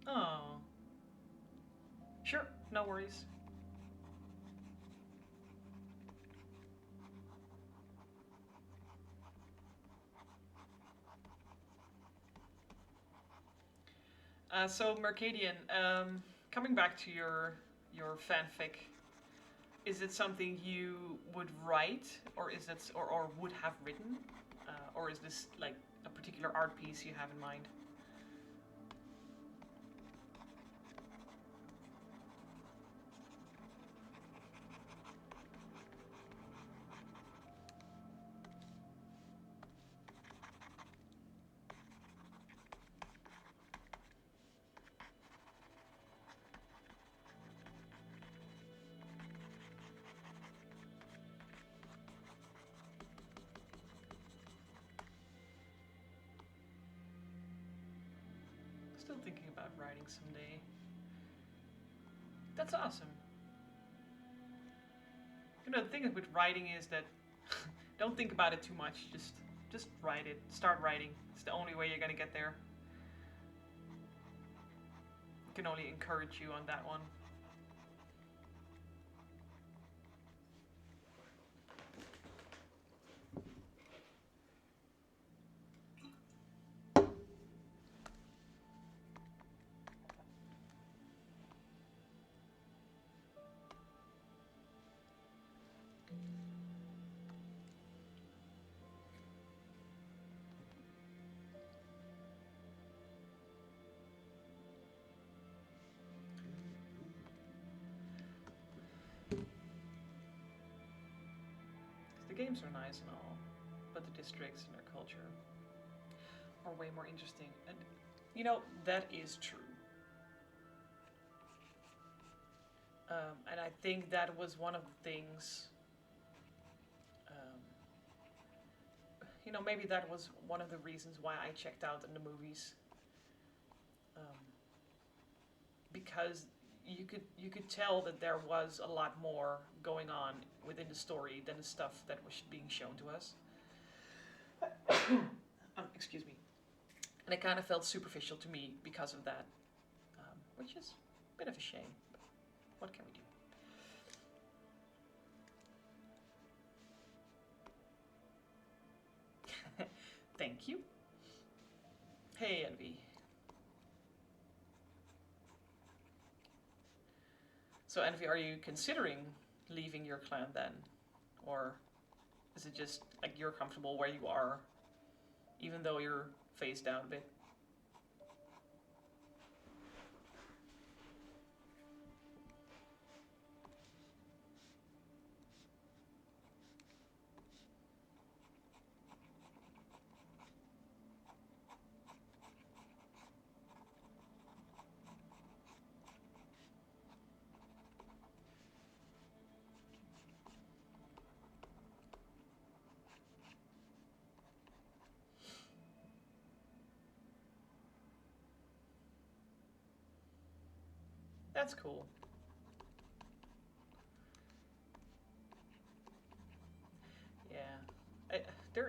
Oh. Sure, no worries. So Mercadian, coming back to your fanfic, is it something you would write, or is it or would have written, or is this like a particular art piece you have in mind? Still thinking about writing someday. That's awesome. You know, the thing with writing is that Don't think about it too much. Just write it. Start writing. It's the only way you're gonna get there. I can only encourage you on that one. The games are nice and all, but the districts and their culture are way more interesting. And that is true. And I think that was one of the things. Maybe that was one of the reasons why I checked out in the movies, um, because you could tell that there was a lot more going on within the story than the stuff that was being shown to us. Excuse me. And it kind of felt superficial to me because of that, which is a bit of a shame. But what can we do? Thank you. Hey, Envy. So, Envy, are you considering leaving your clan then? Or is it just like you're comfortable where you are, even though you're phased out a bit? That's cool. Yeah.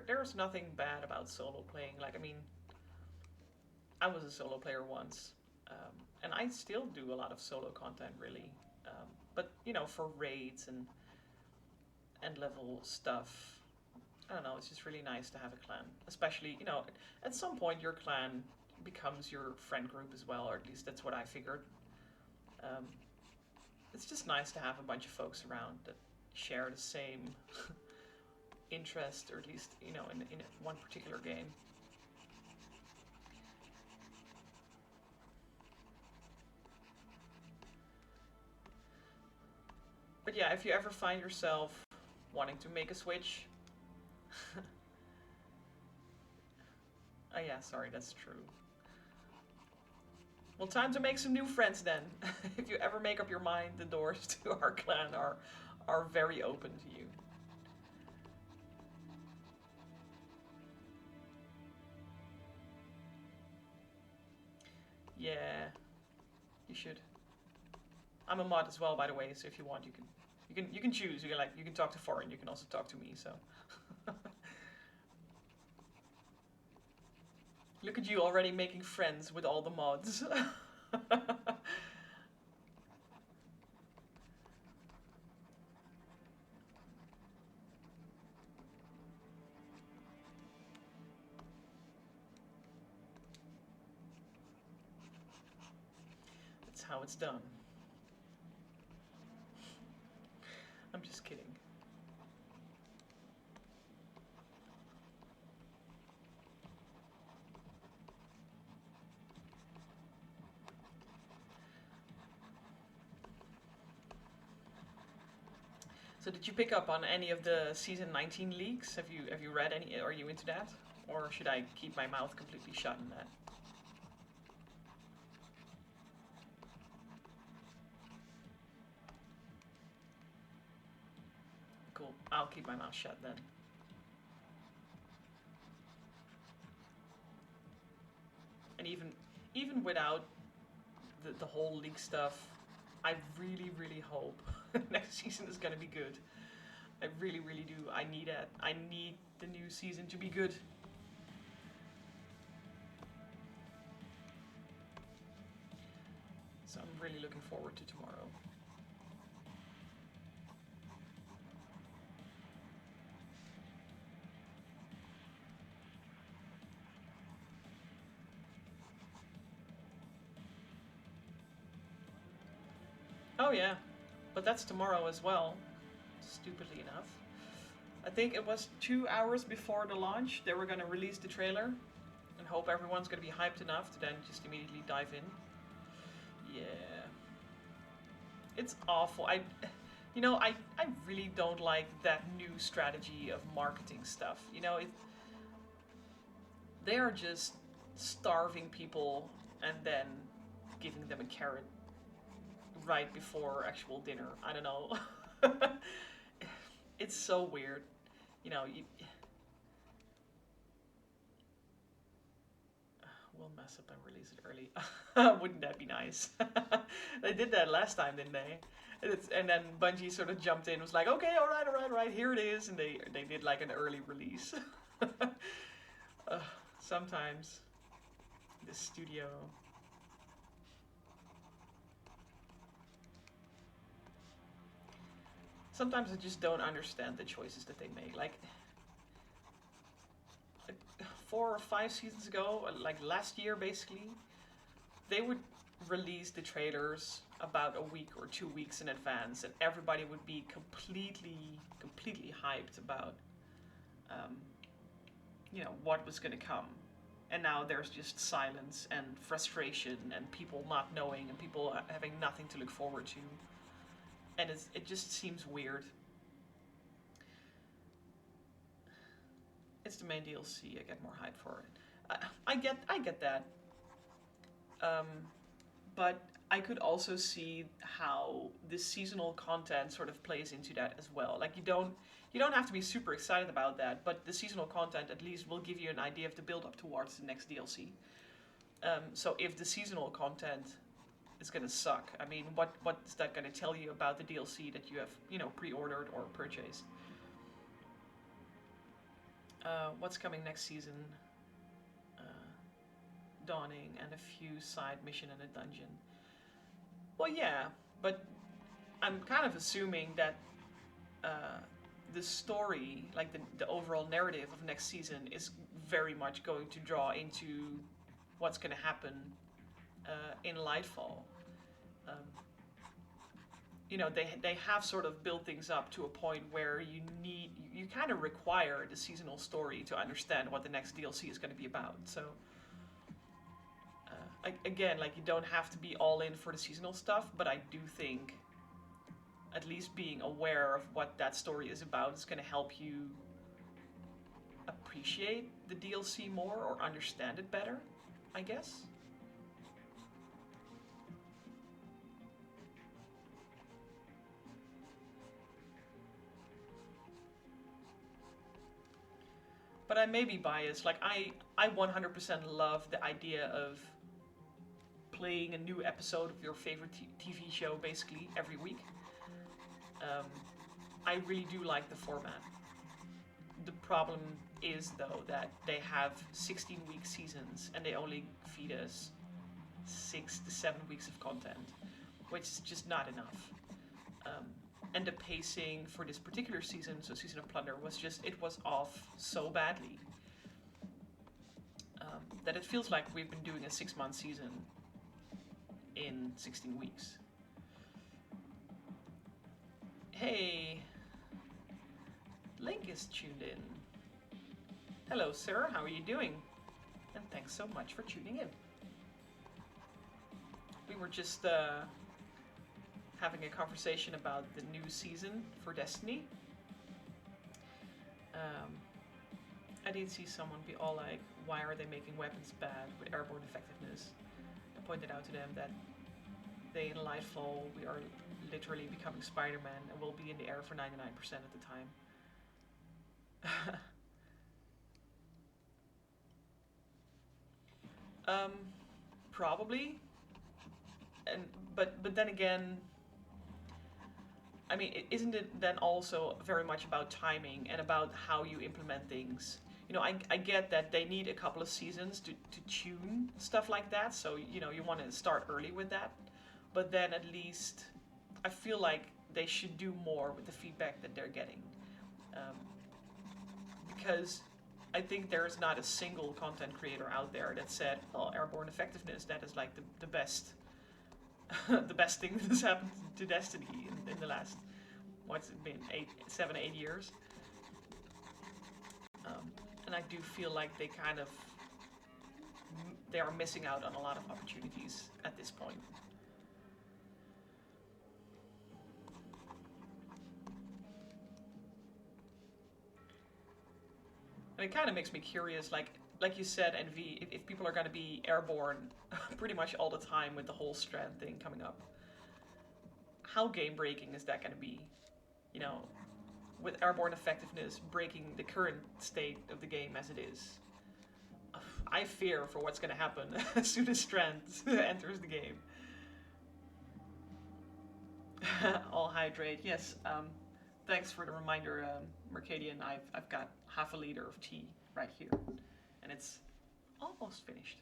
There's nothing bad about solo playing. Like, I mean, I was a solo player once, and I still do a lot of solo content, really. But for raids and end level stuff, I don't know. It's just really nice to have a clan, especially at some point your clan becomes your friend group as well, or at least that's what I figured. Um, it's just nice to have a bunch of folks around that share the same interest, or at least in one particular game. But yeah, if you ever find yourself wanting to make a switch, oh yeah, sorry, that's true. Well, time to make some new friends then. If you ever make up your mind, the doors to our clan are very open to you. Yeah, you should. I'm a mod as well, by the way. So if you want, you can choose. You can talk to foreign. You can also talk to me. So look at you already making friends with all the mods. That's how it's done. I'm just kidding. So did you pick up on any of the season 19 leaks? Have you read any? Are you into that, or should I keep my mouth completely shut in that? Cool. I'll keep my mouth shut then. And even without the whole leak stuff, I really hope next season is gonna be good. I really, really do. I need it. I need the new season to be good. So I'm really looking forward to tomorrow. Oh yeah, but that's tomorrow as well, stupidly enough. I think it was 2 hours before the launch they were going to release the trailer and hope everyone's going to be hyped enough to then just immediately dive in. Yeah. It's awful. I really don't like that new strategy of marketing stuff. They are just starving people and then giving them a carrot right before actual dinner. I don't know. It's so weird. You know, you, we'll mess up and release it early. Wouldn't that be nice? They did that last time, didn't they? And then Bungie sort of jumped in, was like, okay, all right, here it is, and they did like an early release. Sometimes this studio. Sometimes I just don't understand the choices that they make. Like 4 or 5 seasons ago, like last year basically, they would release the trailers about a week or 2 weeks in advance, and everybody would be completely hyped about, um, what was going to come. And now there's just silence and frustration and people not knowing and people having nothing to look forward to. And it just seems weird. It's the main DLC. I get more hype for it. I get that. Um, but I could also see how the seasonal content sort of plays into that as well. Like you don't have to be super excited about that, but the seasonal content at least will give you an idea of the build up towards the next DLC. So if the seasonal content is gonna suck, I mean, what is that gonna tell you about the DLC that you have pre-ordered or purchased? What's coming next season? Uh, Dawning and a few side mission and a dungeon. Well, yeah, but I'm kind of assuming that uh, the story, like the overall narrative of next season, is very much going to draw into what's going to happen in Lightfall. Um, they have sort of built things up to a point where you kind of require the seasonal story to understand what the next DLC is going to be about. So again, like you don't have to be all in for the seasonal stuff, but I do think at least being aware of what that story is about is going to help you appreciate the DLC more or understand it better, I guess. But I may be biased. Like I 100% love the idea of playing a new episode of your favorite TV show basically every week. Um, I really do like the format. The problem is though that they have 16-week seasons and they only feed us 6 to 7 weeks of content, which is just not enough. Um, and the pacing for this particular season, so Season of Plunder, it was off so badly that it feels like we've been doing a 6-month season in 16 weeks. Hey, Link is tuned in. Hello, sir. How are you doing? And thanks so much for tuning in. We were just having a conversation about the new season for Destiny. I did see someone be all like, why are they making weapons bad with airborne effectiveness? I pointed out to them that in Lightfall we are literally becoming Spider-Man and will be in the air for 99% of the time. Probably. But then again, I mean, isn't it then also very much about timing and about how you implement things? You know, I get that they need a couple of seasons to tune stuff like that, so, you know, you want to start early with that. But then at least I feel like they should do more with the feedback that they're getting. Um, because I think there's not a single content creator out there that said, "Oh, airborne effectiveness, that is like the best, the best thing that has happened to Destiny in the last, what's it been, 7, 8 years." And I do feel like they are missing out on a lot of opportunities at this point. And it kind of makes me curious, like you said, NV, if people are going to be airborne pretty much all the time with the whole strand thing coming up, how game breaking is that going to be? You know, with airborne effectiveness breaking the current state of the game as it is. I fear for what's going to happen as soon as Strand enters the game. All hydrate, yes. Thanks for the reminder, Mercadian. I've got half a liter of tea right here, and it's almost finished.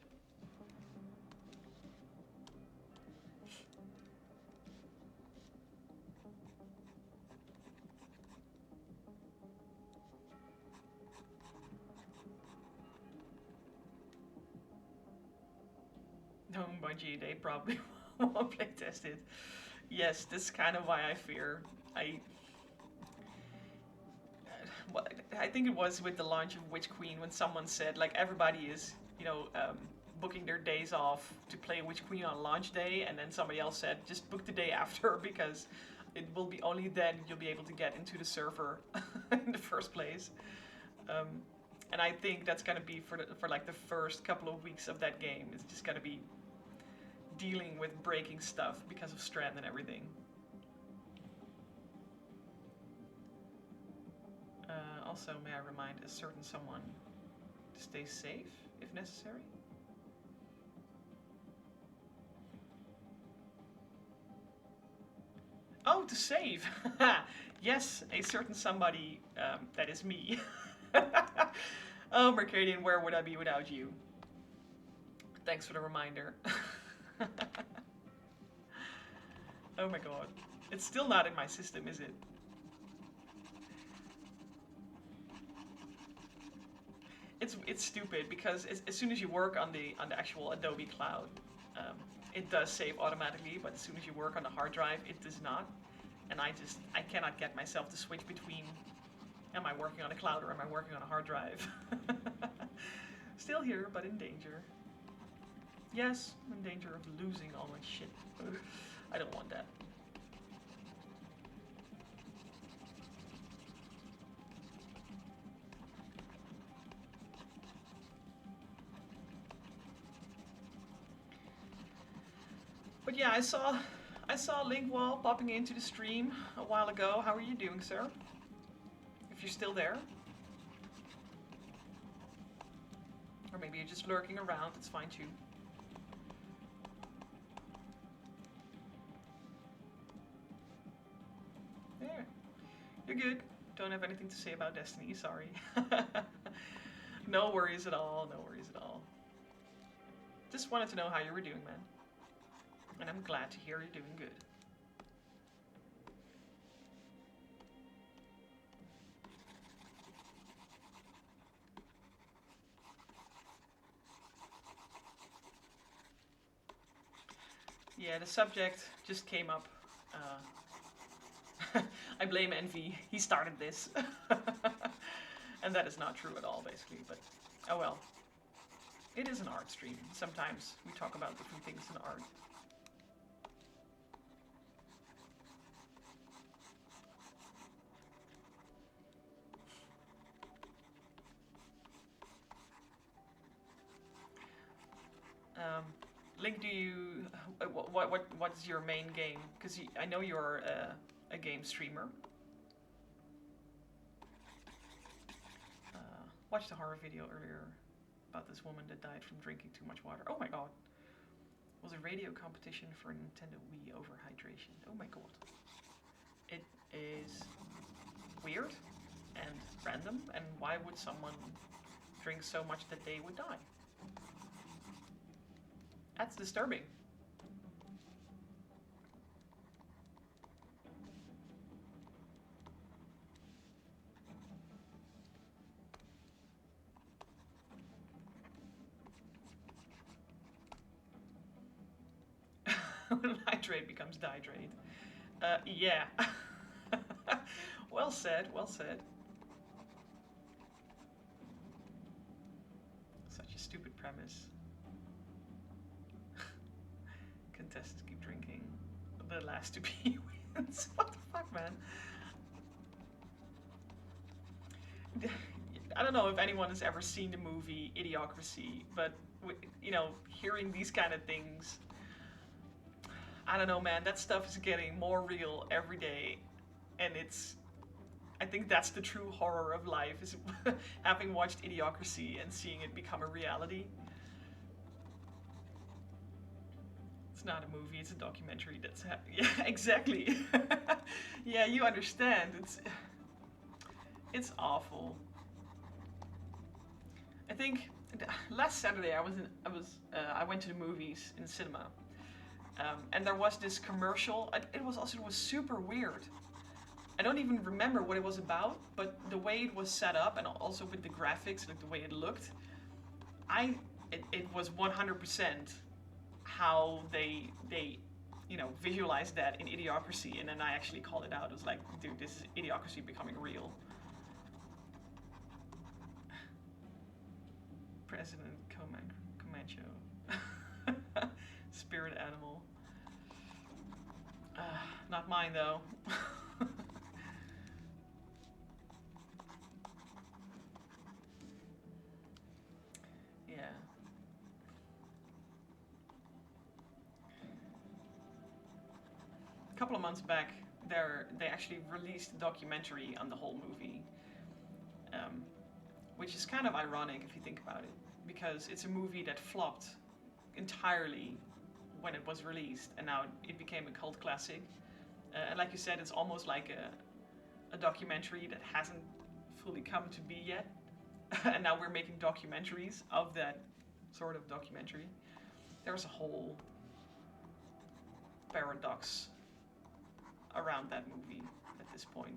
No, Bungie, they probably won't play test it. Yes, this is kind of why I fear. I think it was with the launch of Witch Queen when someone said, like, everybody is, booking their days off to play Witch Queen on launch day, and then somebody else said, just book the day after because it will be only then you'll be able to get into the server in the first place. And I think that's gonna be for like the first couple of weeks of that game. It's just gonna be dealing with breaking stuff because of Strand and everything. Also, may I remind a certain someone to stay safe if necessary? Oh, to save! Yes, a certain somebody, that is me. Oh, Mercadian, where would I be without you? Thanks for the reminder. Oh my god. It's still not in my system, is it? It's stupid because as soon as you work on the actual Adobe Cloud, it does save automatically, but as soon as you work on the hard drive, it does not. And I cannot get myself to switch between, am I working on a cloud or am I working on a hard drive? Still here, but in danger. Yes, I'm in danger of losing all my shit. I don't want that. But yeah, I saw Linkwall popping into the stream a while ago. How are you doing, sir? If you're still there. Or maybe you're just lurking around, it's fine too. There. You're good. Don't have anything to say about Destiny, sorry. No worries at all, no worries at all. Just wanted to know how you were doing, man. And I'm glad to hear you're doing good. Yeah, the subject just came up. I blame Envy. He started this. And that is not true at all, basically. But, oh well. It is an art stream. Sometimes we talk about different things in art. Link, do you what's your main game? Because I know you're a game streamer. Watched a horror video earlier about this woman that died from drinking too much water. Oh my god! It was a radio competition for Nintendo Wii over hydration. Oh my god! is weird and random, and why would someone drink so much that they would die? That's disturbing. When nitrate becomes dihydrate. Yeah. Well said, well said. Such a stupid premise. Contestants keep drinking. The last to be wins. What the fuck, man? I don't know if anyone has ever seen the movie Idiocracy, but hearing these kind of things, I don't know, man. That stuff is getting more real every day, and I think that's the true horror of life, is having watched Idiocracy and seeing it become a reality. It's not a movie, it's a documentary that's yeah, exactly. Yeah, you understand. It's awful. I think last Saturday I went to the movies in the cinema, and there was this commercial. It was super weird. I don't even remember what it was about, but the way it was set up and also with the graphics, like the way it looked, it was 100% how they visualized that in Idiocracy, and then I actually called it out. It was like, dude, this is Idiocracy becoming real. President Comancho. Spirit animal. Not mine though. Yeah. A couple of months back, they actually released a documentary on the whole movie, which is kind of ironic if you think about it, because it's a movie that flopped entirely when it was released, and now it became a cult classic. And like you said, it's almost like a documentary that hasn't fully come to be yet. And now we're making documentaries of that sort of documentary. There's a whole paradox around that movie at this point.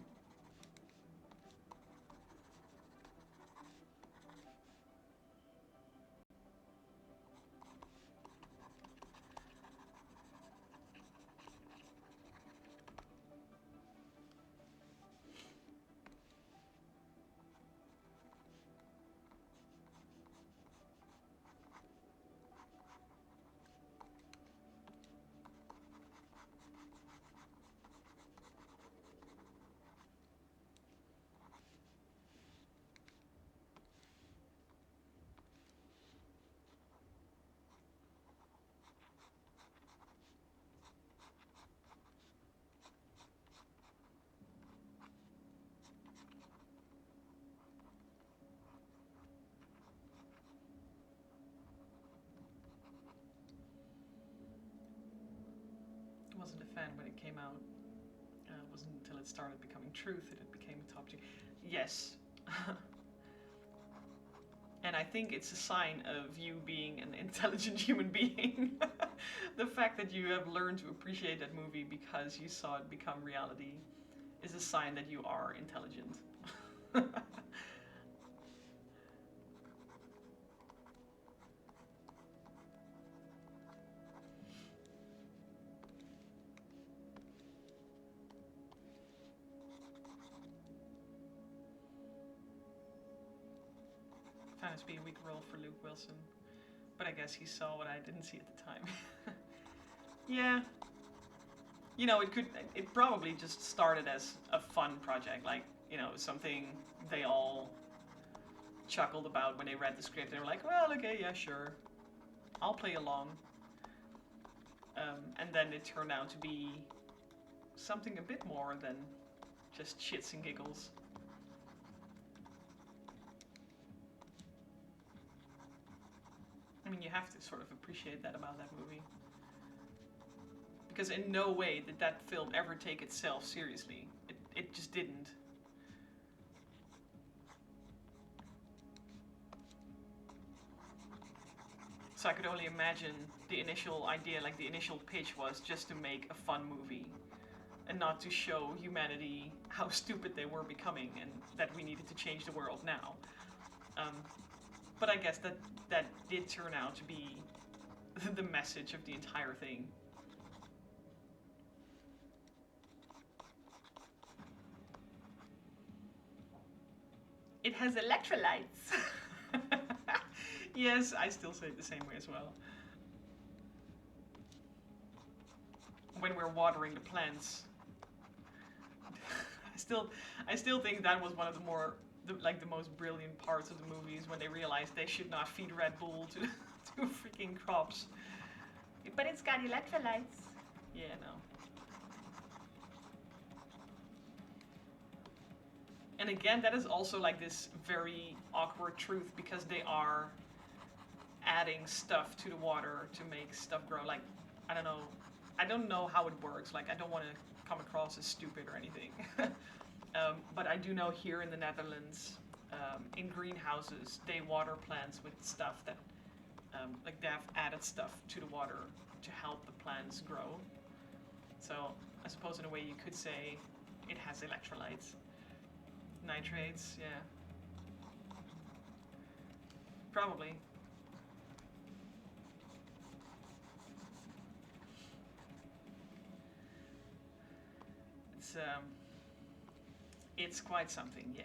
Wasn't a fan when it came out. It wasn't until it started becoming truth that it became a top tier. Yes. And I think it's a sign of you being an intelligent human being. The fact that you have learned to appreciate that movie because you saw it become reality is a sign that you are intelligent. Found it to be a weak role for Luke Wilson, but I guess he saw what I didn't see at the time. Yeah, it probably just started as a fun project, like, something they all chuckled about when they read the script. They were like, well, okay, yeah, sure, I'll play along. And then it turned out to be something a bit more than just shits and giggles. I mean, you have to sort of appreciate that about that movie. Because in no way did that film ever take itself seriously. it just didn't. So I could only imagine the initial idea, like the initial pitch was just to make a fun movie and not to show humanity how stupid they were becoming and that we needed to change the world now. Um, but I guess that did turn out to be the message of the entire thing. It has electrolytes. Yes, I still say it the same way as well. When we're watering the plants, I still think that was one of the more the most brilliant parts of the movies when they realized they should not feed Red Bull to to freaking crops. But it's got electrolytes. Yeah, no. And again, that is also like this very awkward truth because they are adding stuff to the water to make stuff grow. Like, I don't know. I don't know how it works. Like, I don't want to come across as stupid or anything. But I do know here in the Netherlands, in greenhouses, they water plants with stuff that, like, they have added stuff to the water to help the plants grow. So I suppose in a way you could say it has electrolytes. Nitrates, yeah. Probably. It's quite something, yeah.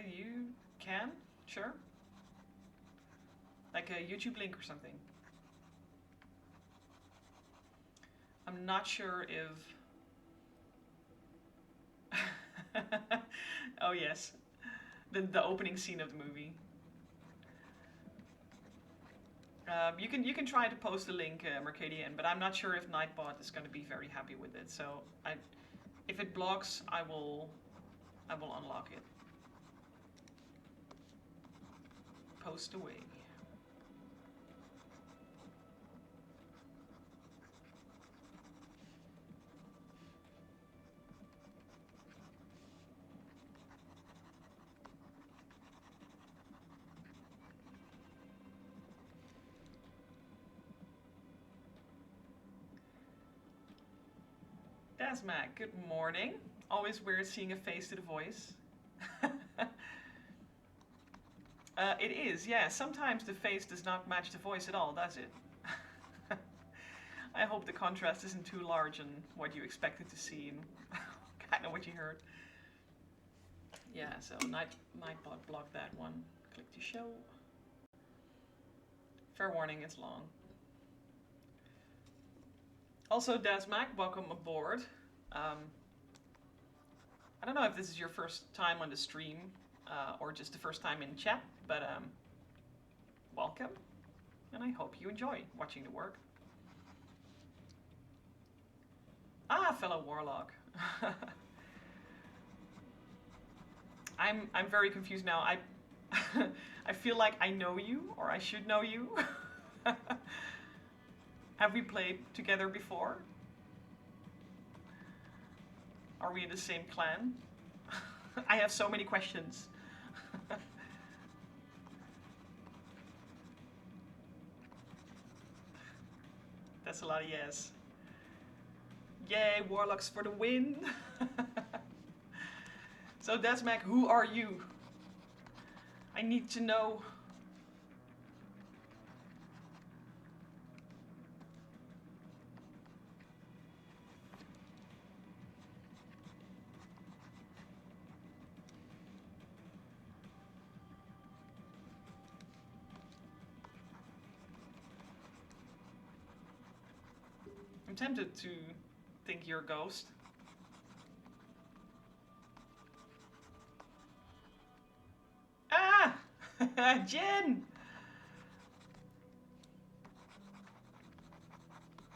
You can, sure. Like a YouTube link or something. I'm not sure if. Oh yes, the opening scene of the movie. You can try to post a link, Mercadian, but I'm not sure if Nightbot is going to be very happy with it. So if it blocks, I will unlock it. Post away. Desmac, good morning. Always weird seeing a face to the voice. It is, yeah. Sometimes the face does not match the voice at all, does it? I hope the contrast isn't too large in what you expected to see and kind of what you heard. Yeah, so Nightbot blocked that one. Click to show. Fair warning, it's long. Also, Desmac, welcome aboard. I don't know if this is your first time on the stream or just the first time in chat, but welcome, and I hope you enjoy watching the work. Ah, fellow Warlock. I'm very confused now. I feel like I know you, or I should know you. Have we played together before? Are we in the same clan? I have so many questions. That's a lot of yes. Yay, Warlocks for the win! So Desmac, who are you? I need to know. I'm tempted to think you're a ghost. Ah! Jin!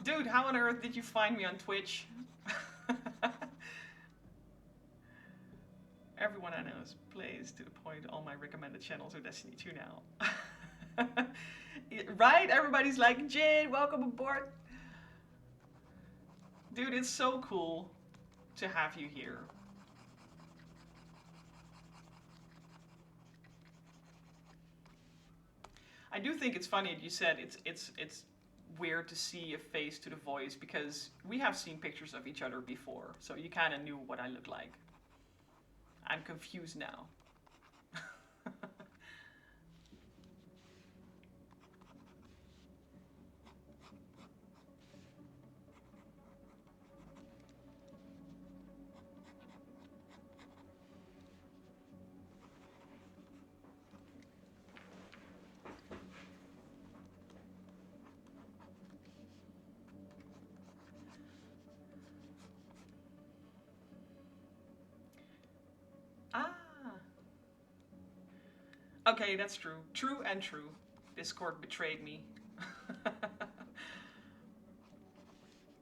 Dude, how on earth did you find me on Twitch? Everyone I know plays to the point all my recommended channels are Destiny 2 now. Right? Everybody's like, Jin, welcome aboard. Dude, it's so cool to have you here. I do think it's funny that you said it's weird to see a face to the voice, because we have seen pictures of each other before, so you kind of knew what I look like. I'm confused now. Okay, that's true. True and true. Discord betrayed me.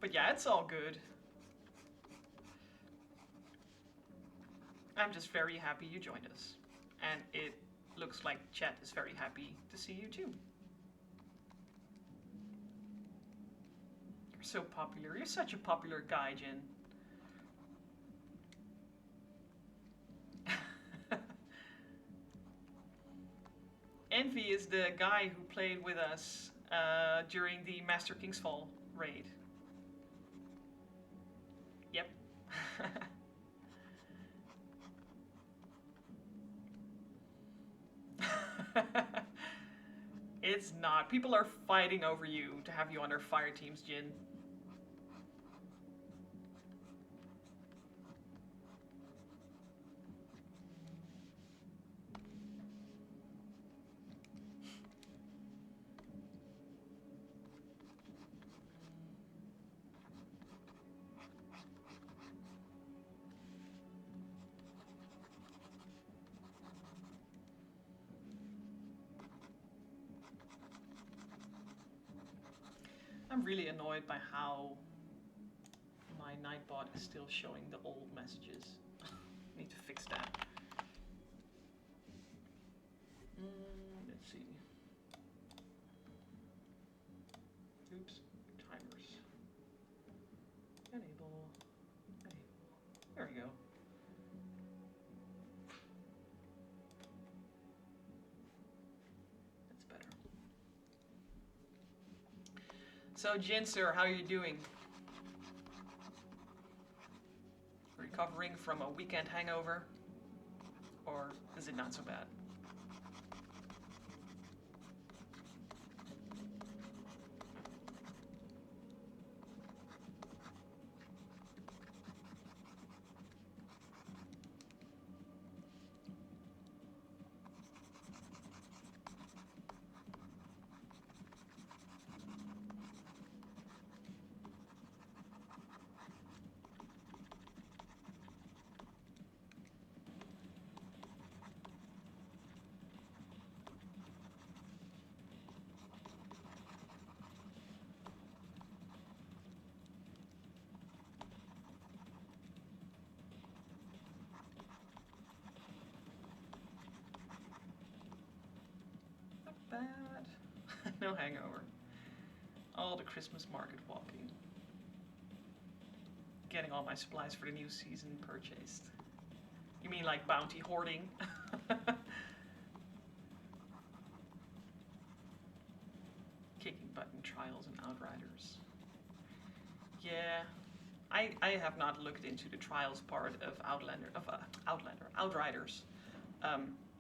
But yeah, it's all good. I'm just very happy you joined us. And it looks like chat is very happy to see you too. You're so popular. You're such a popular guy, Jin. Envy is the guy who played with us during the Master King's Fall raid. Yep. It's not. People are fighting over you to have you on their fire teams, Jin. I'm really annoyed by how my Nightbot is still showing the old messages. Need to fix that. Let's see. Oops, timers. Enable. There we go. That's better. So, Jin, sir, how are you doing? Recovering from a weekend hangover? Or is it not so bad? bad. No hangover. All the Christmas market walking. Getting all my supplies for the new season purchased. You mean like bounty hoarding? Kicking button trials and outriders. Yeah, I have not looked into the trials part of Outriders.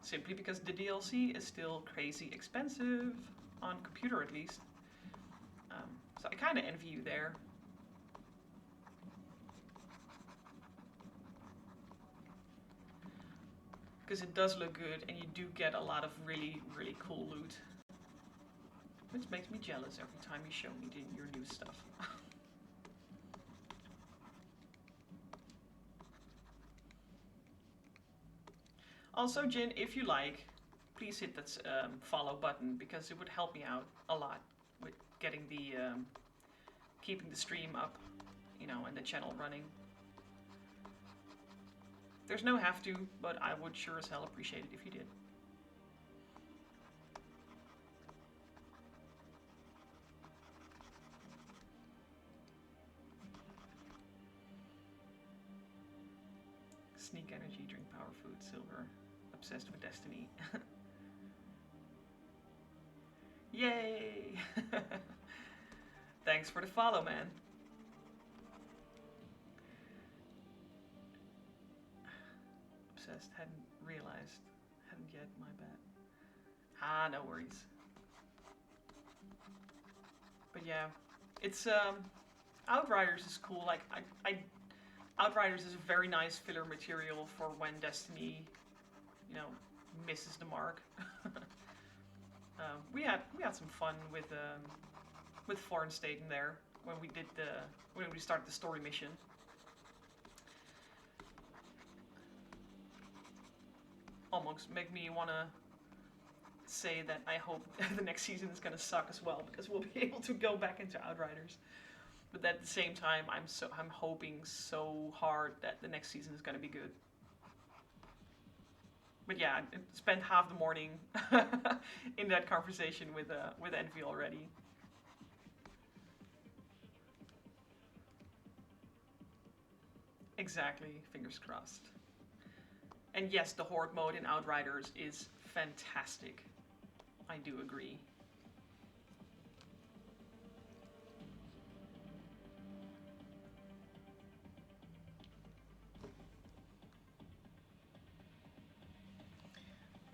Simply because the DLC is still crazy expensive, on computer at least. So I kind of envy you there. Because it does look good and you do get a lot of really, really cool loot. Which makes me jealous every time you show me your new stuff. Also, Jin, if you like, please hit that follow button because it would help me out a lot with getting the keeping the stream up, you know, and the channel running. There's no have to, but I would sure as hell appreciate it if you did. Sneak energy, drink power food, silver. Obsessed with destiny. Yay! Thanks for the follow, man. Obsessed, hadn't realized. Hadn't yet, my bad. Ah, no worries. But yeah, it's Outriders is cool. Like Outriders is a very nice filler material for when Destiny, you know, misses the mark. We had some fun with Foreign State in there when we started the story mission. Almost make me wanna say that I hope the next season is gonna suck as well because we'll be able to go back into Outriders. But at the same time, I'm hoping so hard that the next season is gonna be good. But yeah, I spent half the morning in that conversation with Envy already. Exactly, fingers crossed. And yes, the Horde mode in Outriders is fantastic. I do agree.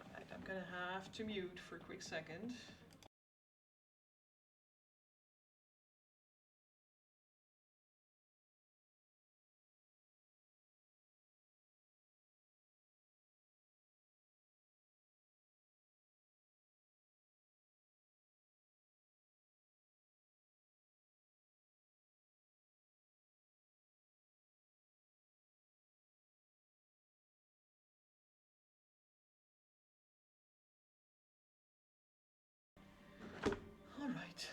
Alright, I'm gonna have to mute for a quick second. Alright.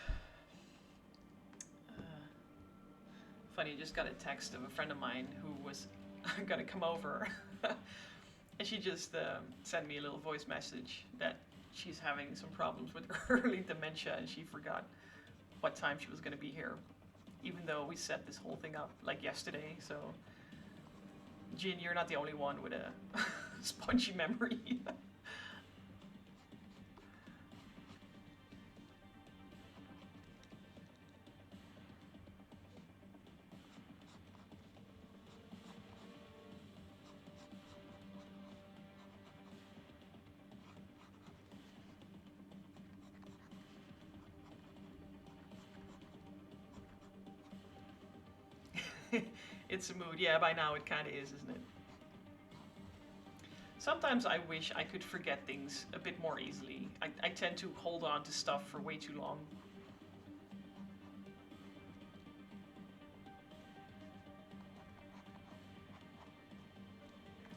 Funny, I just got a text of a friend of mine who was gonna come over. And she just sent me a little voice message that she's having some problems with early dementia and she forgot what time she was going to be here. Even though we set this whole thing up like yesterday, so Jin, you're not the only one with a spongy memory. It's a mood. Yeah, by now it kind of is, isn't it? Sometimes I wish I could forget things a bit more easily. I tend to hold on to stuff for way too long.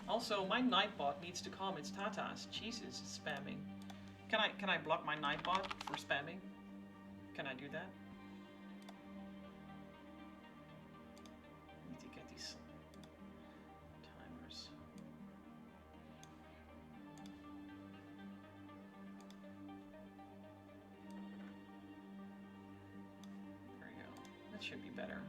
Also, my Nightbot needs to calm its tatas. Jesus, it's spamming. Can I block my Nightbot for spamming? Can I do that? Need to get these timers. That should be better.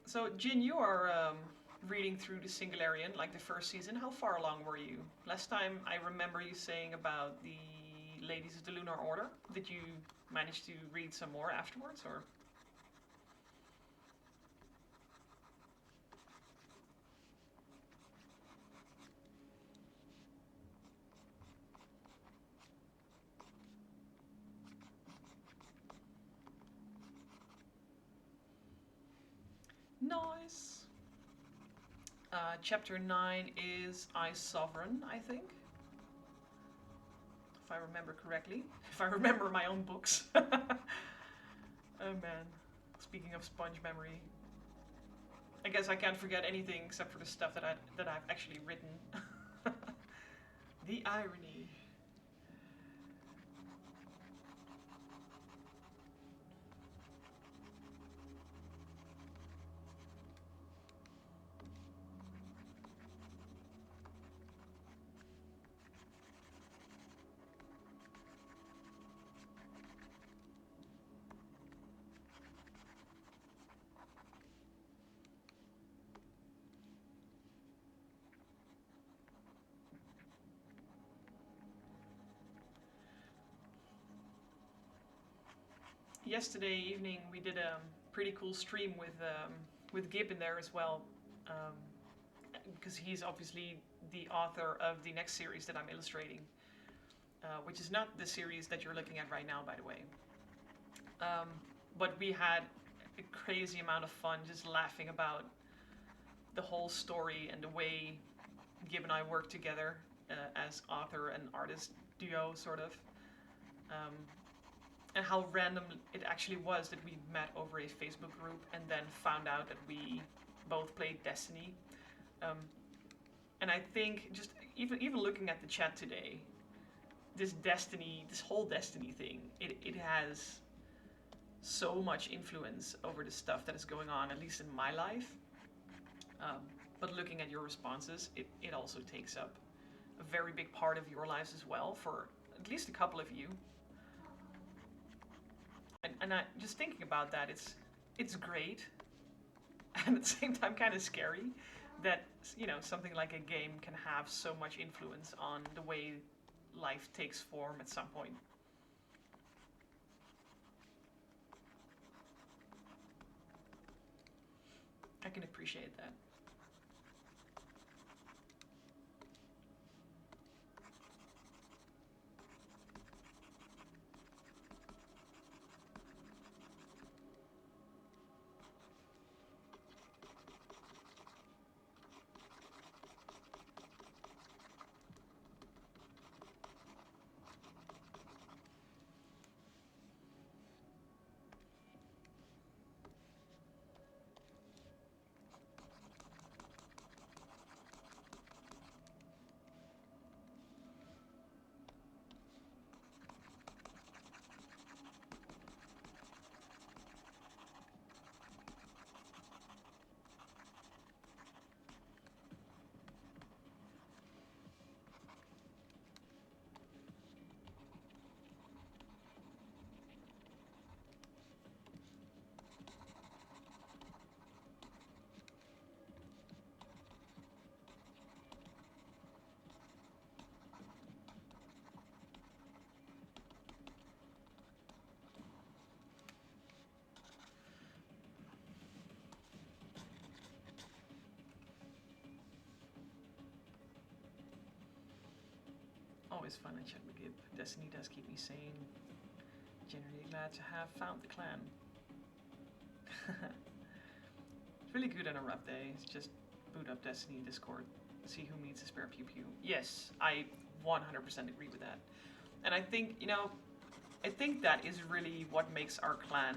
So, Jin, you are reading through the Singularian, like the first season. How far along were you? Last time I remember you saying about the Ladies of the Lunar Order. Did you manage to read some more afterwards, or? Nice. Chapter 9 is I Sovereign, I think. If I remember correctly. If I remember my own books. Oh man. Speaking of sponge memory. I guess I can't forget anything except for the stuff that I've actually written. The irony. Yesterday evening we did a pretty cool stream with Gib in there as well, because he's obviously the author of the next series that I'm illustrating, which is not the series that you're looking at right now, by the way. But we had a crazy amount of fun just laughing about the whole story and the way Gib and I work together as author and artist duo, sort of. And how random it actually was that we met over a Facebook group and then found out that we both played Destiny. And I think just even looking at the chat today, this whole Destiny thing, it has so much influence over the stuff that is going on, at least in my life. But looking at your responses, it also takes up a very big part of your lives as well, for at least a couple of you. And I, just thinking about that, it's great, and at the same time kind of scary that, you know, something like a game can have so much influence on the way life takes form at some point. I can appreciate that. Always fun to chat with Gib. Destiny does keep me sane. Generally glad to have found the clan. It's really good on a rough day. It's just boot up Destiny Discord, see who needs a spare pew pew. Yes, I 100% agree with that. And I think, you know, I think that is really what makes our clan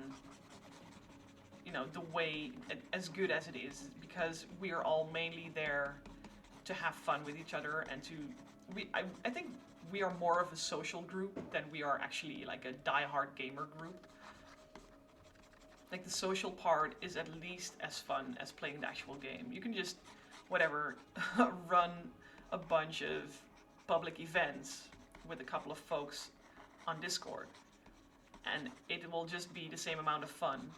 the way as good as it is, because we are all mainly there to have fun with each other and to I think we are more of a social group than we are actually like a die-hard gamer group. Like the social part is at least as fun as playing the actual game. You can just whatever run a bunch of public events with a couple of folks on Discord, and it will just be the same amount of fun,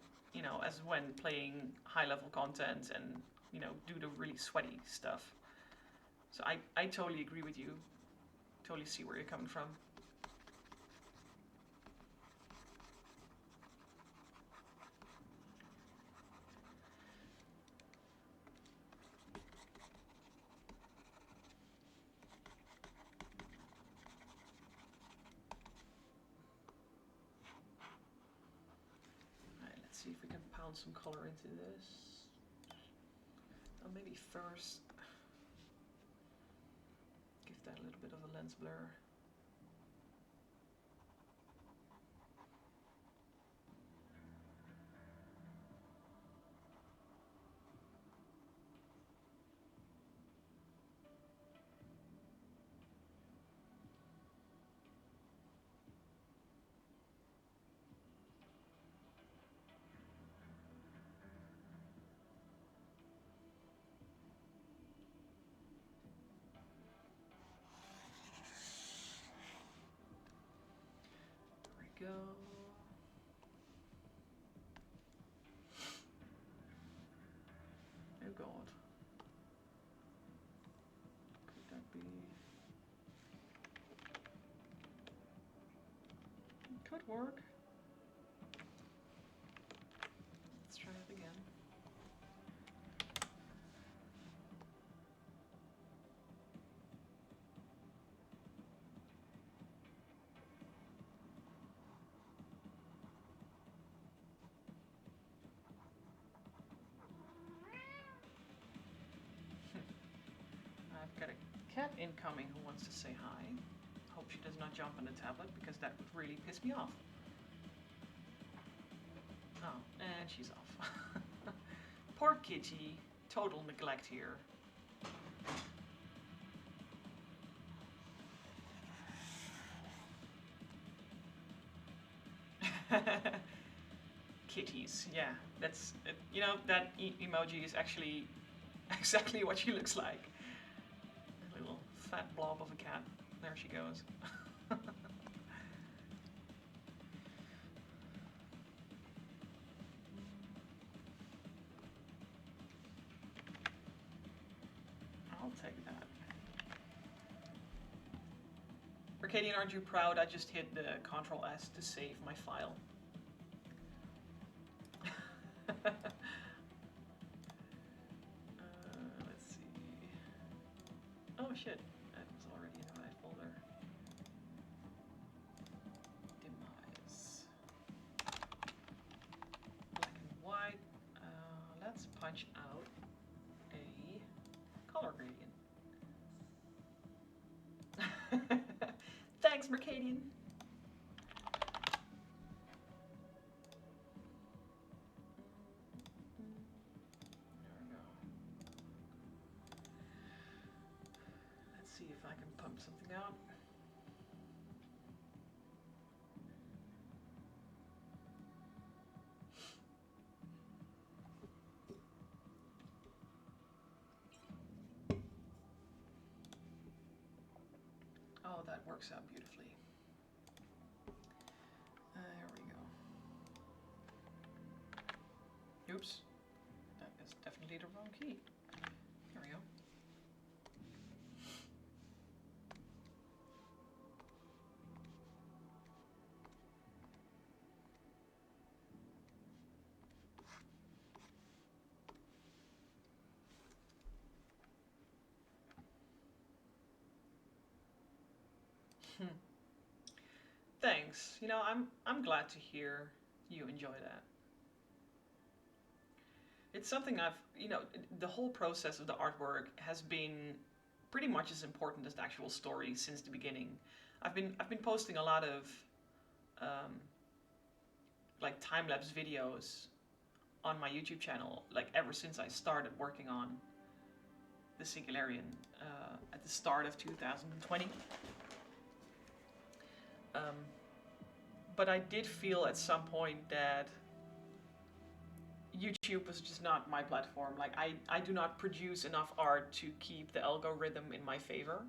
as when playing high-level content and do the really sweaty stuff. So I totally agree with you. Totally see where you're coming from. Alright, let's see if we can pound some color into this. Maybe first give that a little bit of a lens blur. Go. Oh God. Could that be? Could work. Let's try it again. I've got a cat incoming who wants to say hi. Hope she does not jump on the tablet because that would really piss me off. Oh, and she's off. Poor kitty. Total neglect here. Kitties, yeah. That's, that emoji is actually exactly what she looks like. A little fat blob of a cat. There she goes. I'll take that. Arcadian, aren't you proud? I just hit the Ctrl S to save my file. Let's see. Oh shit, that was already in the right folder. Demise. Black and white. Let's punch out a color gradient. Thanks, Mercadian. See if I can pump something out. Oh, that works out beautifully. There we go. Oops, that is definitely the wrong key. There we go. Thanks. I'm glad to hear you enjoy that. It's something the whole process of the artwork has been pretty much as important as the actual story since the beginning. I've been posting a lot of like time-lapse videos on my YouTube channel, like ever since I started working on the Singularian at the start of 2020. But I did feel at some point that YouTube was just not my platform. Like I do not produce enough art to keep the algorithm in my favor.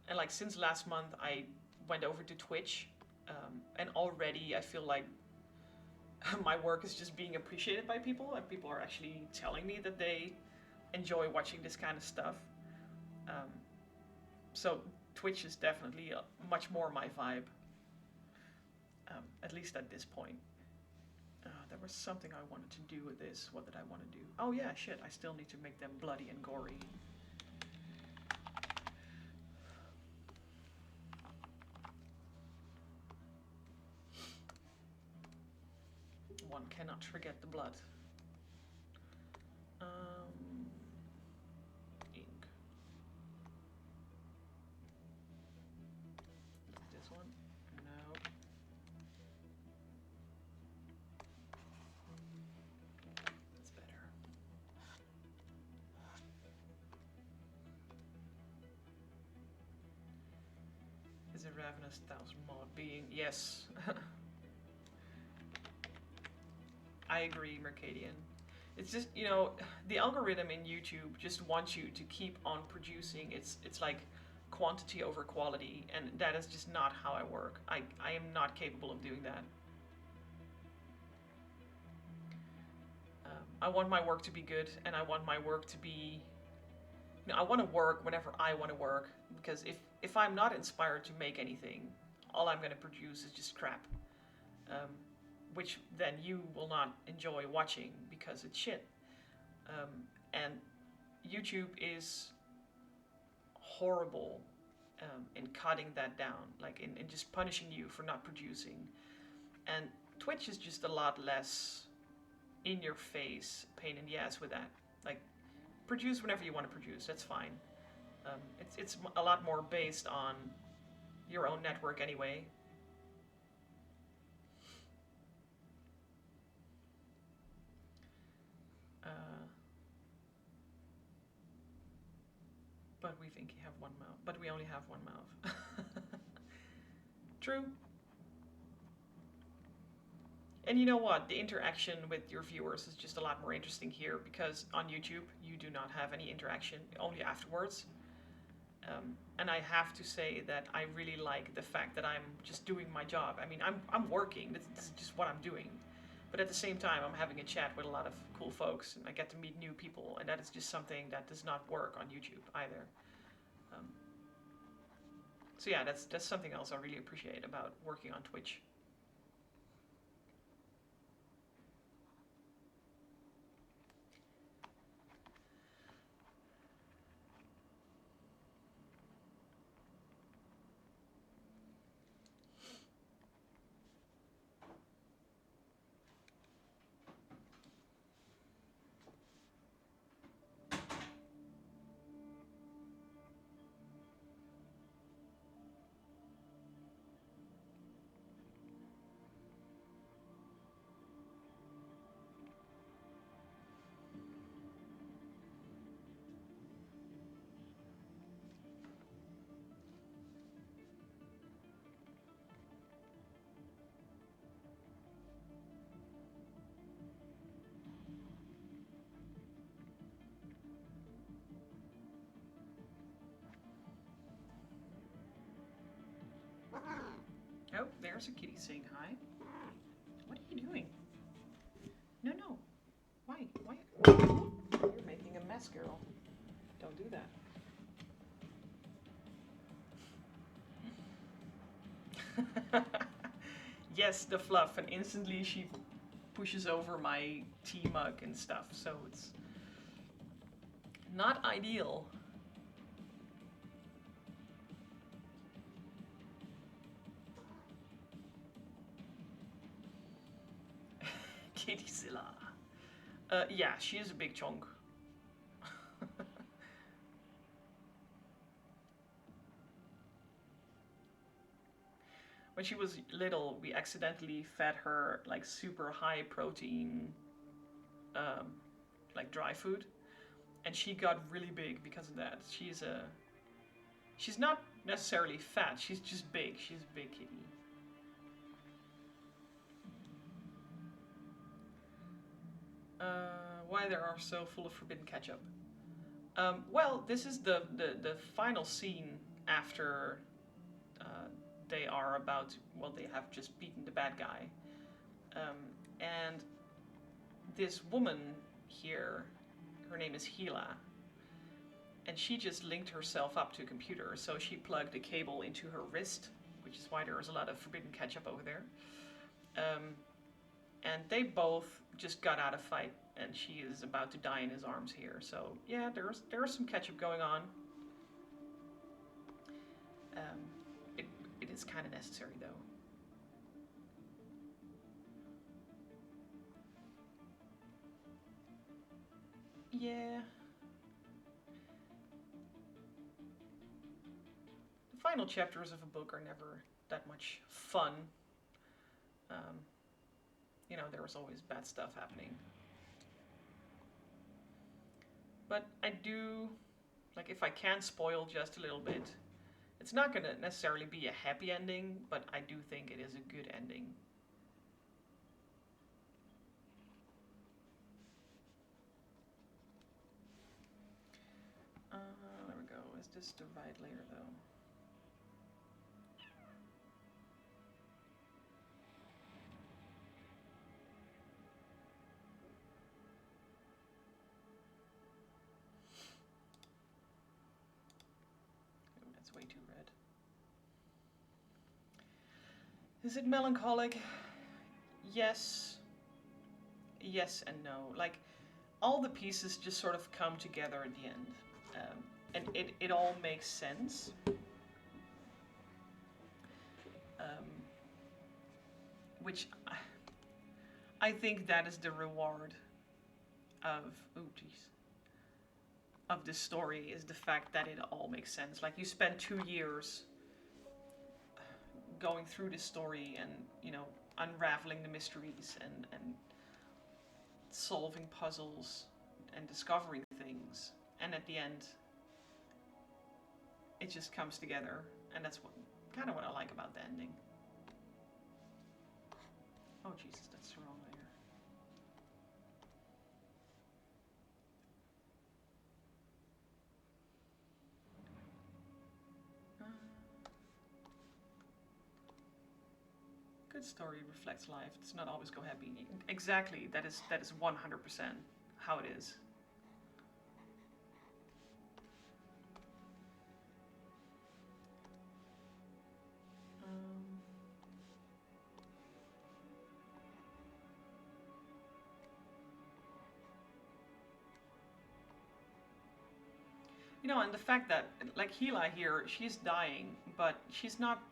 And like since last month, I went over to Twitch, and already I feel like my work is just being appreciated by people, and people are actually telling me that they enjoy watching this kind of stuff. Um, so Twitch is definitely much more my vibe, at least at this point. There was something I wanted to do with this. What did I want to do? Oh yeah, shit, I still need to make them bloody and gory. One cannot forget the blood. Ink. This one? No. That's better. Is a ravenous 1000 mod being? Yes. I agree, Mercadian. It's just, you know, the algorithm in YouTube just wants you to keep on producing. It's like quantity over quality, and that is just not how I work. I am not capable of doing that. I want my work to be good, and I want my work to be, you know, I want to work whenever I want to work, because if I'm not inspired to make anything, all I'm going to produce is just crap. Which then you will not enjoy watching because it's shit. And YouTube is horrible in cutting that down, like in just punishing you for not producing. And Twitch is just a lot less in your face, pain in the ass with that. Like, produce whenever you want to produce, that's fine. It's a lot more based on your own network anyway. But we think you have one mouth. But we only have one mouth. True. And you know what? The interaction with your viewers is just a lot more interesting here, because on YouTube you do not have any interaction, only afterwards. And I have to say that I really like the fact that I'm just doing my job. I mean, I'm working. This is just what I'm doing. But at the same time, I'm having a chat with a lot of cool folks, and I get to meet new people, and that is just something that does not work on YouTube either. So yeah, that's something else I really appreciate about working on Twitch. Oh, there's a kitty saying hi. What are you doing? No, no. Why? Why? You're making a mess, girl. Don't do that. Yes, the fluff, and instantly she pushes over my tea mug and stuff, so it's not ideal. Kittyzilla. Yeah, she is a big chunk. When she was little, we accidentally fed her like super high protein um, like dry food, and she got really big because of that. She's not necessarily fat. She's just big. She's a big kitty. Why they are so full of forbidden ketchup? Well, this is the final scene after they are about to, well, they have just beaten the bad guy. And this woman here, her name is Gila, and she just linked herself up to a computer. So she plugged a cable into her wrist, which is why there is a lot of forbidden ketchup over there. And they both just got out of fight, and she is about to die in his arms here. So yeah, there's some ketchup going on. It is kind of necessary though. Yeah. The final chapters of a book are never that much fun. You know, there's always bad stuff happening. But I do, like, if I can spoil just a little bit, it's not going to necessarily be a happy ending, but I do think it is a good ending. There we go. Is this the right layer, though? Oh, that's way too red. Is it melancholic? Yes. Yes and no. Like, all the pieces just sort of come together at the end. And it all makes sense. Which I think that is the reward of, of this story, is the fact that it all makes sense. Like, you spend 2 years going through this story and, you know, unraveling the mysteries and solving puzzles and discovering things, and at the end it just comes together, and that's kind of what I like about the ending. Oh Jesus, that's the wrong layer. Good story reflects life. It does not always go happy. Exactly, that is 100% how it is. You know, and the fact that, like, Hela here, she's dying, but she's not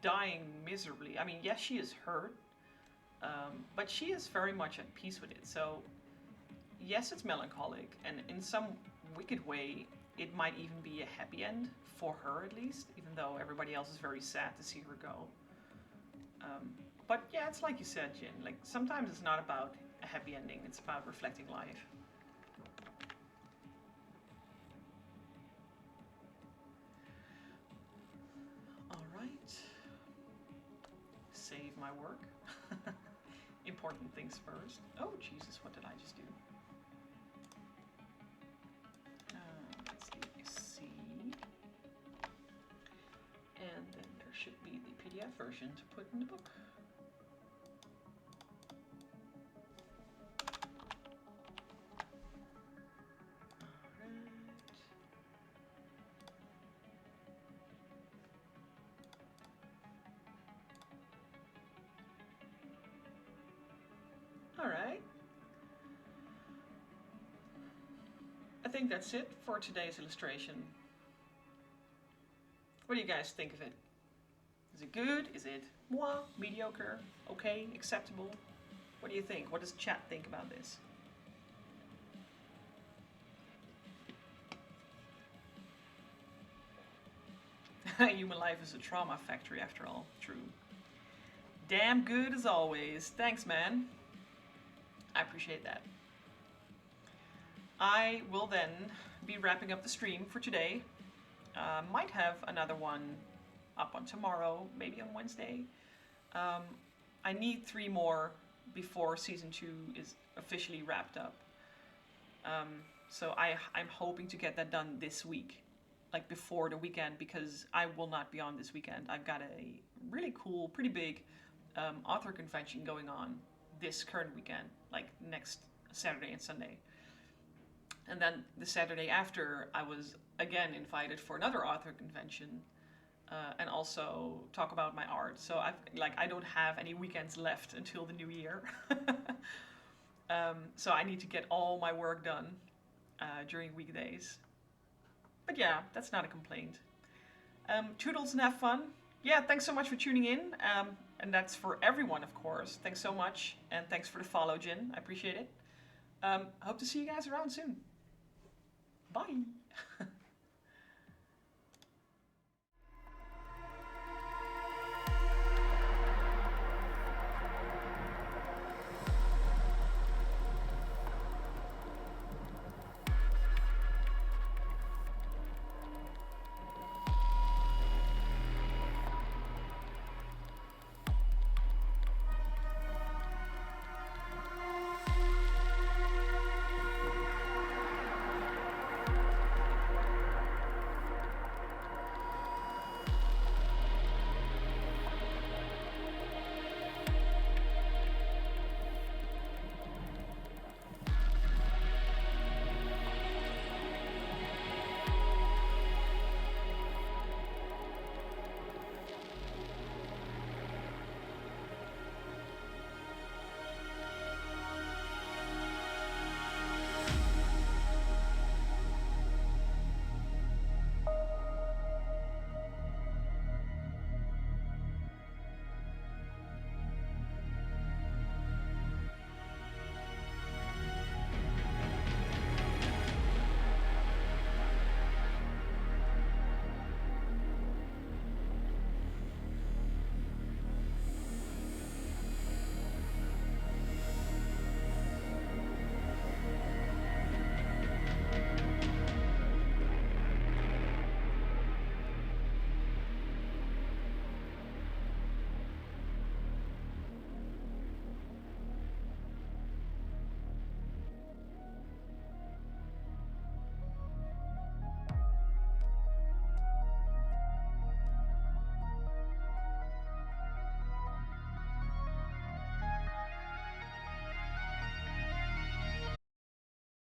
dying miserably. I mean, yes, she is hurt, but she is very much at peace with it. So, yes, it's melancholic, and in some wicked way, it might even be a happy end, for her at least, even though everybody else is very sad to see her go. But yeah, it's like you said, Jin, like, sometimes it's not about a happy ending, it's about reflecting life. Save my work. Important things first. Oh, Jesus, what did I just do? Let's do C. And then there should be the PDF version to put in the book. Alright. I think that's it for today's illustration. What do you guys think of it? Is it good? Is it moi, mediocre, okay, acceptable? What do you think? What does chat think about this? Human life is a trauma factory after all. True. Damn good as always. Thanks, man. I appreciate that. I will then be wrapping up the stream for today. Might have another one up on tomorrow, maybe on Wednesday. I need 3 more before season 2 is officially wrapped up. So I'm hoping to get that done this week, like before the weekend, because I will not be on this weekend. I've got a really cool, pretty big author convention going on this current weekend, like next Saturday and Sunday. And then the Saturday after, I was again invited for another author convention, and also talk about my art. So I don't have any weekends left until the new year. So I need to get all my work done during weekdays. But yeah, that's not a complaint. Toodles and have fun. Yeah, thanks so much for tuning in. And that's for everyone, of course. Thanks so much. And thanks for the follow, Jin. I appreciate it. Hope to see you guys around soon. Bye.